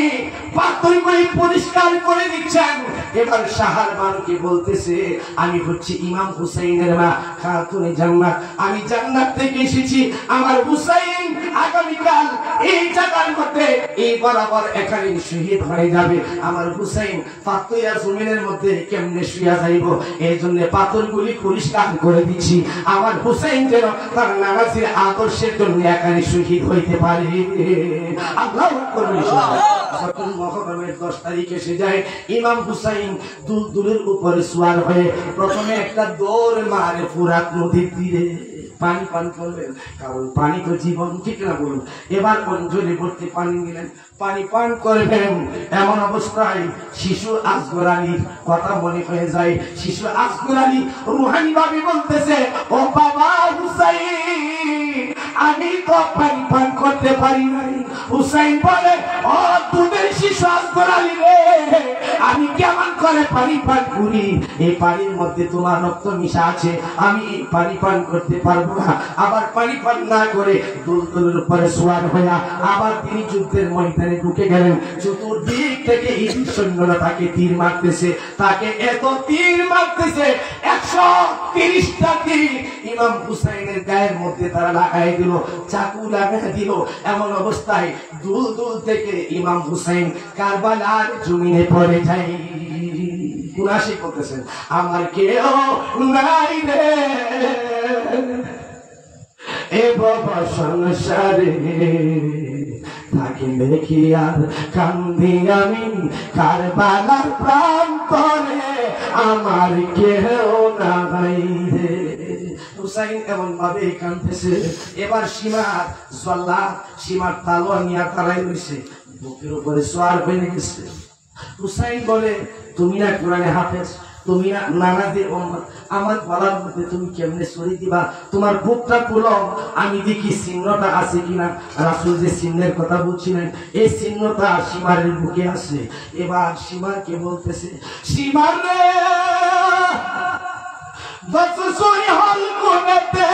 S1: পাথরগুলি পরিষ্কার করে দিচ্ছেন? এবার সাহার বানুকে বলতেছে, আমি হচ্ছে ইমাম হুসাইনের মা খাতুনে জান্নাত, আমি জান্নাত থেকে এসেছি। আমার হুসাইন আগামীকাল এই জায়গার মধ্যে এই বরাবর এখানে শহীদ হয়ে যাবে। আমার হুসাইন পাথরিয়া জমিনের মধ্যে কেমনে শুয়া যাইব, এই জন্য পাথরগুলি পরিষ্কার করে দিচ্ছি। আমার হুসাইন যেন তার নামাজের আদর্শের জন্য এখানে শহীদ হইতে পারে। আল্লাহু আকবার। যখন মুহররমের 10 তারিখ এসে যায়, ইমাম হুসাইন দুলদুলের উপরে সওয়ার হয়ে প্রথমে একটা দৌড় মারে ফুরাত নদীর তীরে। পানি পান করলেন, কারণ পানি তো জীবন, ঠিক না বলুন? এবার অঞ্জলি ভর্তি পানি নিলেন, পানি পান করবেন। এমন অবস্থায় শিশু আসগর আলীর কথা মনে হয়ে যায়। শিশু আসগর আলী রুহানি ভাবে বলতেছে, ও বাবা হুসাইন, আমি তো পানি পান করতে পারি নাই। হুসাইন বলে, ও দুধের শিশু আসগর আলী রে, আমি কেমন করে পানি পান করি? এই পানির মধ্যে তোমার রক্ত মিশা আছে, আমি এই পানি পান করতে পারবো না। আবার পানি পান না করে দুলদুলের উপরে সওয়ার হইয়া আবার তিনি যুদ্ধের ময়দানে ঢুকে গেলেন। চতুর্দিক থেকে ইহুদি সৈন্যরা তাকে তীর মারতেছে, তাকে এত তীর মারতেছে, 130টা তীর ইমাম হুসাইনের গায়ের মধ্যে তারা লাগাই দিল, চাকু লাগাই দিল। এমন অবস্থায় দুলদুল থেকে ইমাম হুসাইন কারবালার জমিনে পড়ে যায়। কুরাশি করতেছেন, আমার কেউ নাই রে এ বাবা সংসারে, থাকিলে কি আর কান্দি আমি কারবালার প্রান্তরে, আমার কেউ নাই রে। হুসাইন এমন ভাবে কাঁদতেছে। এবার সীমার জল্লা, সীমার তালোয়ার নিয়ে দাঁড়াই রয়েছে, বুকের উপরে সওয়ার হয়ে গেছে। হুসাইন বলে, তুমি না কোরআনে হাফেজ, তুমি না নামাজের উম্মত, আমার গলার মধ্যে তুমি কেমনে ছড়ি দিবা? তোমার বুকটা খুলো, আমি দেখি চিহ্নটা আছে কিনা। রাসূল যে চিহ্নের কথা বলছিলেন, এই চিহ্নটা সীমারের বুকে আছে। এবার সীমারকে বলতেছে, সীমার রে, বছর হল কোনেতে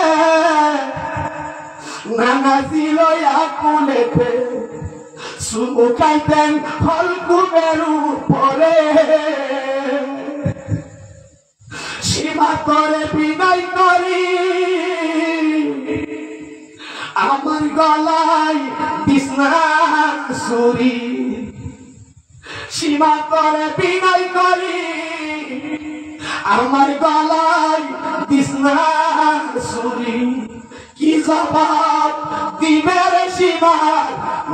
S1: নানাজি লয়া কোনেতে সুমুখাইতেন হল কুবের উপরে, সীমা করে বিদায় করি আমার গলায় বিষ্ণার সুরি, সীমা করে বিদায় করি আমার গলায় বিষ্ণার সুরি। কি জবাব দিবে রে সীমা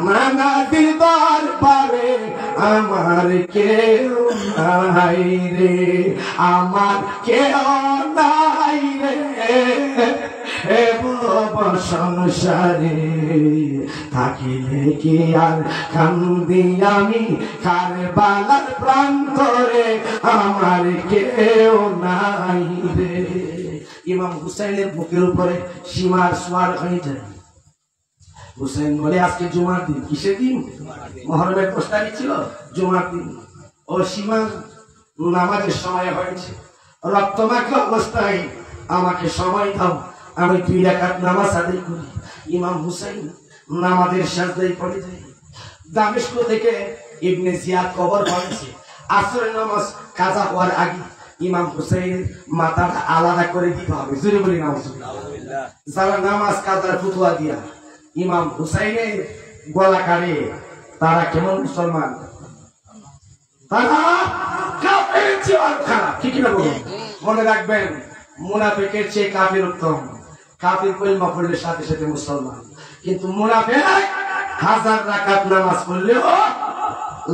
S1: নানাজির দরবারে, আমার কেউ নাই রে, আমার কেউ নাই রে এ বাবা সংসারে, থাকিলে কি আর কান্দি আমি কারবালার প্রান্তরে, আমার কেউ নাই রে। ইমাম হুসাইনের বুকের উপরে সীমার সওয়ার হয়ে যায়। হুসাইন বলে, আজকে জুমার দিন। কিসের দিন? মুহররমের 10 তারিখ ছিল, জুমার দিন। ও সীমা, নামাজের সময় হয়েছে, রক্তমাখা অবস্থায় আমাকে সময় দাও, আমি 2 রাকাত নামাজ আদায় করি। ইমাম হুসাইন নামাজের সাজদায় পড়ে যায়। দামেস্ক থেকে ইবনে জিয়াদ খবর পাইছে, আসরের নামাজ কাজা হওয়ার আগে ইমাম হুসাইনের মাথাটা আলাদা করে দিতে হবে। জোরে বলি নাউজুবিল্লাহ। যারা নামাজ কাজার ফতোয়া দিয়া ইমাম হুসাইনের গলা কাটে, তারা কেমন মুসলমান? তারা কাফের চেয়ে আরো খারাপ, ঠিক না বলুন? মনে রাখবেন, মুনাফিকের চেয়ে কাফের উত্তম। কাফের কলিমা পড়লে সাথে সাথে মুসলমান, কিন্তু মুনাফিক হাজার রাকাত নামাজ পড়লেও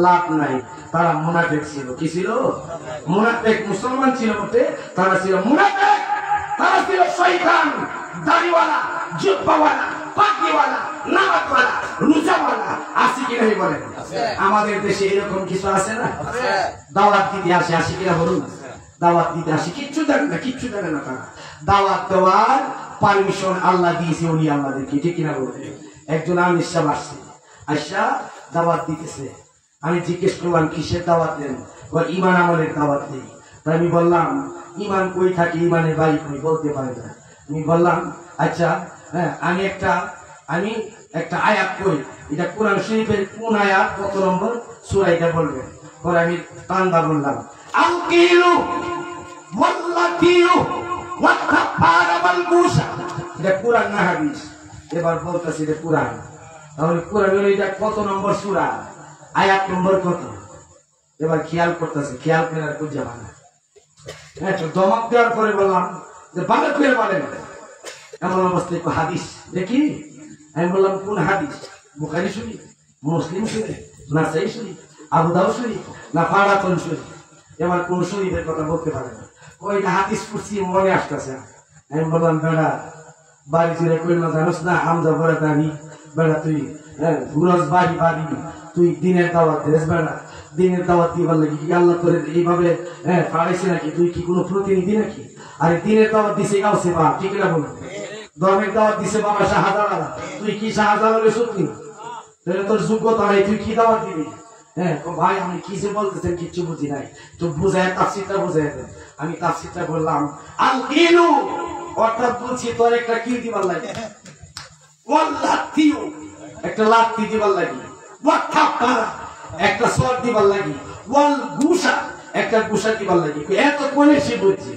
S1: লাভ নাই। তারা মুনাফিক ছিল। কি ছিল? মুনাফিক। মুসলমান ছিল বটে, তারা ছিল মুনাফিক। তারা ছিল শয়তান, দাড়িওয়ালা, জুব্বাওয়ালা, পাগড়িওয়ালা, নামাজওয়ালা, রোজাওয়ালা। আছে কি নাই বলেন? আমাদের দেশে এরকম কিছু আছে না? দাওয়াত দিতে আসে, আসে কিনা বলুন? দাওয়াত দিতে আসে, কিচ্ছু জানে না, কিচ্ছু জানে না। তারা দাওয়াত দেওয়ার পারমিশন আল্লাহ দিয়েছে উনি আমাদেরকে, ঠিক কিনা বলুন? একজন আমির সাহেব আসছে, আইসা দাওয়াত দিতেছে। আমি জিজ্ঞেস করলাম কিসের দাওয়াত দেন? ইমান আমলের দাওয়াত দেই। তাই আমি বললাম ইমান কই থাকে, ইমানের বাড়ি কই? বলতে পারে না। আমি বললাম আচ্ছা, হ্যাঁ, আমি একটা আয়াত কই, এটা কোরআন শরীফের কোন আয়াত, কত নম্বর সূরা, এটা বলবেন। পরে আমি টান্দা বললাম আলকিলু ওয়াল্লাতিউ ওয়াতাফারা ওয়াল মুসা, এটা কোরআন না হাদিস? এবার বলতেছি এটা কোরআন। তাহলে কোরআন হলো এটা কত নম্বর সূরা, আয়াত নম্বর কত? এবার খেয়াল করতেছে, খেয়াল করে আর খুঁজে পায় না। হ্যাঁ, দমক দেওয়ার পরে বললাম যে ভালো করে বলেন। এমন অবস্থায় হাদিস দেখি। আমি বললাম কোন হাদিস? বুখারী শরীফ, মুসলিম শরীফ, নাসাই শরীফ, আবু দাউদ শরীফ, না ফারাতুন শরীফ? এবার কোন শরীফের কথা বলতে পারে না। ওইটা হাদিস পড়ছি, মনে আসতেছে। আমি বললাম বেড়া বাড়ি জুড়ে কইল জানোস না, হামজা বড় দানি বেড়া, তুই ঘুরস বাড়ি বাড়ি, তুই দিনের দাওয়াত দেস বেড়া। দিনের দাওয়াত দিবার লাগি কি আল্লাহ তোরে এইভাবে পাড়াইছে নাকি? তুই কি কোনো প্রতিনিধি নাকি? আরে দিনের দাওয়াত দিছে গাউসে বা, ঠিক না বলুন? ধর্মের দাওয়াত দিছে বাবা শাহজালাল, তুই কি শাহজালালের সত্যি? তাহলে তোর যোগ্যতা নাই, তুই কি দাওয়াত দিবি? হ্যাঁ ভাই, আমি কি যে বলতেছেন কিচ্ছু বুঝি নাই, তো বুঝায় তাফসীরটা বুঝাই দেন। আমি তাফসীরটা বললাম আল কিলু, অর্থাৎ বলছি তোর একটা কি দিবার লাগে, ওয়াল্লাতিউ একটা লাত্তি দিবার লাগে, ওয়াতাফারা একটা সর দিবার লাগে, ওয়াল গুসা একটা গুসা দিবার লাগে। এত কোনে সে বুঝছি?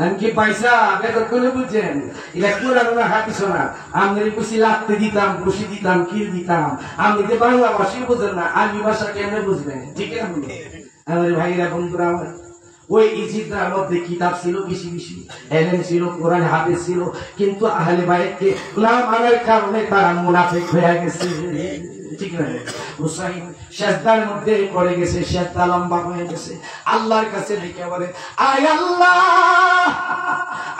S1: আমি কি পয়সা এত কোনে বুঝছেন? এটা কোরআন না হাদিস না। আমি বুঝি লাত্তি দিতাম, ঘুষি দিতাম, কিল দিতাম। আমি যে বাংলা ভাষী বুঝেন না, আরবি ভাষা কেমনে বুঝবেন? ঠিক আছে আমার ভাইরা বন্ধুরা, আমার ওই ইজিপ্টের মধ্যে কিতাব ছিল বেশি বেশি, এলেম ছিল, কোরআন হাদিস ছিল, কিন্তু আহলে বাইতকে না মানার কারণে তারা মুনাফিক হয়ে গেছে। ঠিক না? হুসাইন সেজদার মধ্যে পড়ে গেছে, সেজদা লম্বা হয়ে গেছে, আল্লাহর কাছে ডেকে বলে আয় আল্লাহ,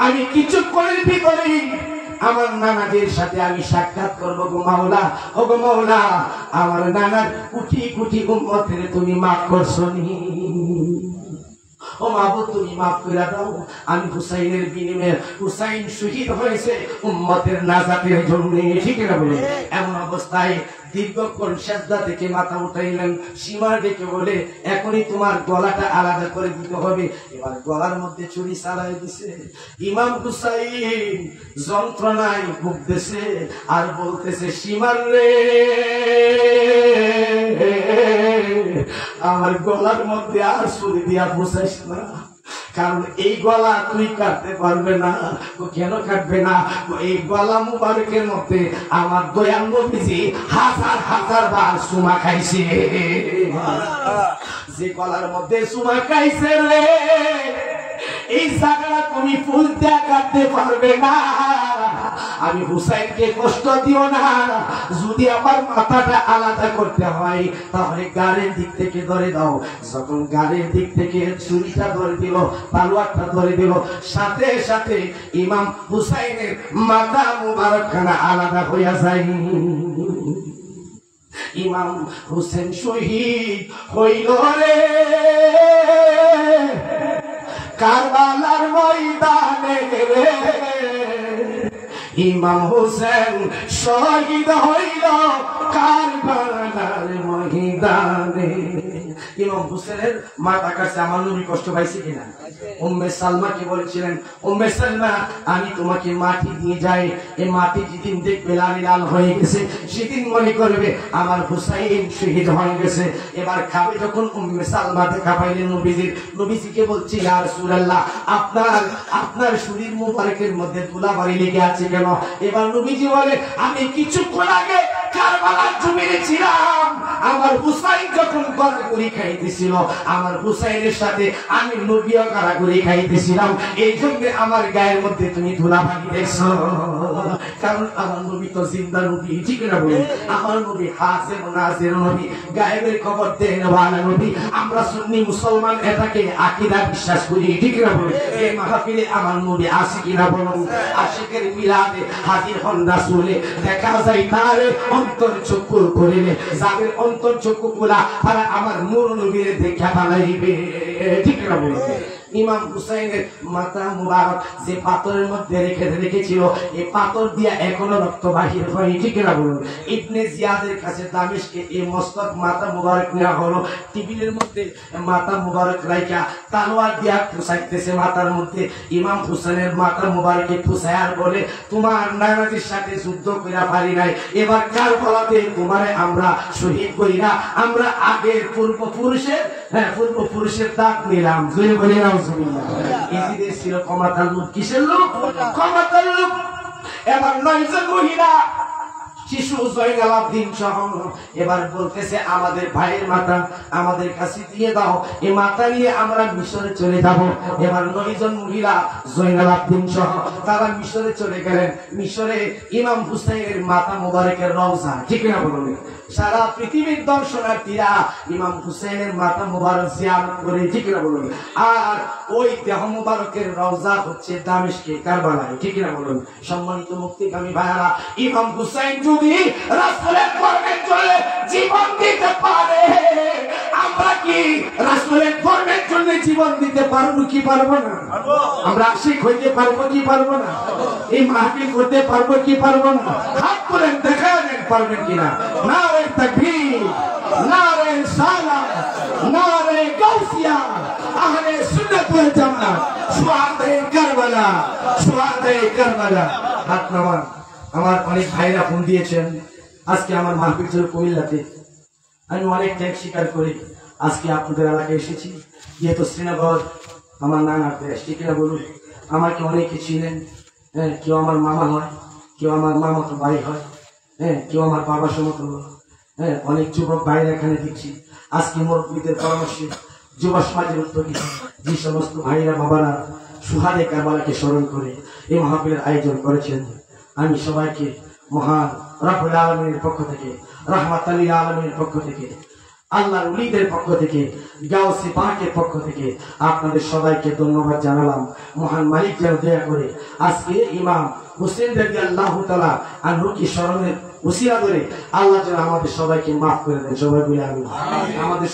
S1: আমি কিছুক্ষণের ভিতরে আমার নানাদের সাথে আমি সাক্ষাৎ করবো গো মাওলা। ও গো মাওলা, আমার নানার কোটি কোটি উম্মতের তুমি মাফ করছো নি। ও মাবুদ, তুমি মাফ করে দাও। আমি হুসাইনের বিনিময়ে, হুসাইন শহীদ হয়েছে উম্মতের নাজাতের জন্য, ঠিক না বলে? এমন অবস্থায় দীর্ঘক্ষণ সেজদা থেকে মাথা উঠাইলেন, সীমা ডেকে বলে এখনই তোমার গলাটা আলাদা করে দিতে হবে। এবার গলার মধ্যে ছুরি চালাই দিছে। ইমাম হুসাইন যন্ত্রণায় ভুগতেছে আর বলতেছে সীমার রে, আমার গলার মধ্যে আর ছুরি দিয়া বুঝাইস না, কারণ এই গলা তুই কাটতে পারবে না। কেন কাটবে না? এই গলা মুবারকের মধ্যে আমার দয়াল নবীজি হাজার হাজার বার সুমা খাইছে। যে গলার মধ্যে সুমা খাইছে রে, এই জায়গাটা তুমি ফুল দেয়া কাটতে পারবে না। আমি হুসাইনকে কষ্ট দিও না। যদি আমার মাথাটা আলাদা করতে হয় তাহলে গাড়ির দিক থেকে ধরে দাও। যখন গাড়ির দিক থেকে ছুরিটা ধরে দিল, তলোয়ারটা ধরে দিল, সাথে সাথে ইমাম হুসাইনের মাথা মুবারকখানা আলাদা হইয়া যায়। ইমাম হুসেন শহীদ হইল রে কারবালার ময়দানে রে। ইমাম হুসেন শহীদ হইল কারবালার ময়দানে। ইমাম হুসেনের মাথা কাছে আমার নবী কষ্ট পাইছে কিনা? উম্মে সালমা কি বলেছিলেন, উম্মে সালমা আমি তোমাকে মাটি দিয়ে যাই, এই মাটি যেদিন দেখবে লাল লাল হয়ে গেছে সেদিন মনে করবে আমার হুসাইন শহীদ হয়ে গেছে। এবার খাবে যখন উম্মে সালমা দেখা পাইলেন নবীজির, নবীজিকে বলছি ইয়া রাসূলুল্লাহ আপনার শরীর মুবারকের মধ্যে ধুলাবালি লেগে আছে কেন? এবার নবীজি বলে আমি কিছুক্ষণ আগে কারবালার জমিনে ছিলাম, আমার হুসাইন যখন গড়াগড়ি খাইতেছিল আমার হুসাইনের সাথে আমি নবীও গড়াগড়ি খাইতেছিলাম, এই জন্য আমার গায়ের মধ্যে তুমি ধুলাবালি দেখছো। কারণ আমার নবী তো জিন্দা নবী, ঠিক না বলুন? আমার নবী হাজির নাজির নবী, গায়েবের খবর দেন ওয়ালা নবী। আমরা সুন্নি মুসলমান এটাকে আকীদা বিশ্বাস করি, ঠিক না বলুন? এই মাহফিলে আমার নবী আসে কিনা বলুন? আশিকের মিলাদে হাজির হন রাসূলে, দেখা যায় তার অন্তর চক্ষু করিলে, যাদের অন্তর চক্ষু খোলা তারা আমার নূর নবীর দেখা পালাইবে, ঠিক না বলুন? ইমাম হুসাইনের মাথা মুবারক যে পাথরের মধ্যে রেখেছিল, এই পাথর দিয়া এখনো রক্ত বাহির হয়, ঠিক না বলুন? ইবনে জিয়াদের কাছে দামেশকে এই মস্তক মাথা মুবারক নেওয়া হলো, টেবিলের মধ্যে মাথা মুবারক রাইখা তলোয়ার দিয়া ফুসাইতেছে মাথার মধ্যে। ইমাম হুসাইনের মাথা মুবারকে ফুসায়ার বলে তোমার নানাজির সাথে যুদ্ধ কইরা পারি নাই, এবার কারবালাতে তোমারে আমরা শহীদ কইরা আমরা আগের পূর্বপুরুষের দাগ নিলাম। জয় বলে নাম ইজিদের ছিল ক্ষমতার লোক। কিসের লোক? ক্ষমতার লোক। এবার 9 জন মহিলা শিশু জয়নাল আবদিন সহ এবার বলতেছে আমাদের ভাইয়ের মাথা আমাদের কাছে দিয়ে দাও, এই মাথা নিয়ে আমরা মিশরে চলে যাব। এবার 9 জন মহিলা জয়নাল আবদিন সহ তারা মিশরে চলে গেলেন। মিশরে ইমাম হুসাইনের মাথা মোবারকের রওজা, ঠিক না বলুন? সারা পৃথিবীর দর্শনার্থীরা ইমাম হুসাইনের মাথা মোবারক জিয়ারত করে, ঠিক না বলুন? আর ওই দেহ মোবারকের রওজা হচ্ছে দামেশকে, কারবালায়, ঠিক না বলুন? সম্মানিত মুক্তিকামী ভাইরা, ইমাম হুসাইন যদি রাসূলের কর্মের জন্য জীবন দিতে পারে, আমরা কি রাসূলের কর্মের জন্য জীবন দিতে পারবো কি পারবো না? আমরা আশিক হইতে পারবো কি পারবো না? এই মাহফিল করতে পারবো কি পারবো না? হাত তুলেন দেখা দেন পারবেন কিনা? নারে তাকবীর, নারে সালাম, নারে গাউসিয়া, আহলে সুন্নাত ওয়াল জামাত, শুহাদায়ে কারবালা, শুহাদায়ে কারবালা। হাত নামান। আমার অনেক ভাইরা ফোন দিয়েছেন, আজকে আমার মাহফিল ছিল কুমিল্লাতে, আমি অনেক ত্যাগ স্বীকার করি আজকে আপনাদের এলাকায় এসেছি। যেহেতু শ্রীনগর আমার নানার দেশ, ঠিক না বলুন? আমাকে অনেকে ছিলেন, হ্যাঁ, কেউ আমার মামা হয়, কেউ আমার মামাতো ভাই হয়, হ্যাঁ, কেউ আমার বাবার সমতুল্য, হ্যাঁ, অনেক যুবক ভাইরা এখানে দেখছি। আজকে মুরব্বীদের পরামর্শে যুব সমাজের উদ্যোগে যে সমস্ত ভাইরা বাবারা শুহাদে কারবালাকে স্মরণ করে এই মাহফিলের আয়োজন করেছেন, আমি সবাইকে মহান রব্বুল আলামিনের পক্ষ থেকে, রাহমাতাল লিল আলামিনের পক্ষ থেকে, আল্লাহর ওলিদের পক্ষ থেকে, গাউসে পাকের পক্ষ থেকে আপনাদের সবাইকে ধন্যবাদ জানালাম। মহান মালিক যেন দয়া করে আজকে ইমাম হুসেন রাদিয়াল্লাহু তাআলা আনহু কি স্মরণের উসিলা করে আল্লাহ যেন আমাদের সবাইকে মাফ করে দেন। সবাই বলে আমিন। আমাদের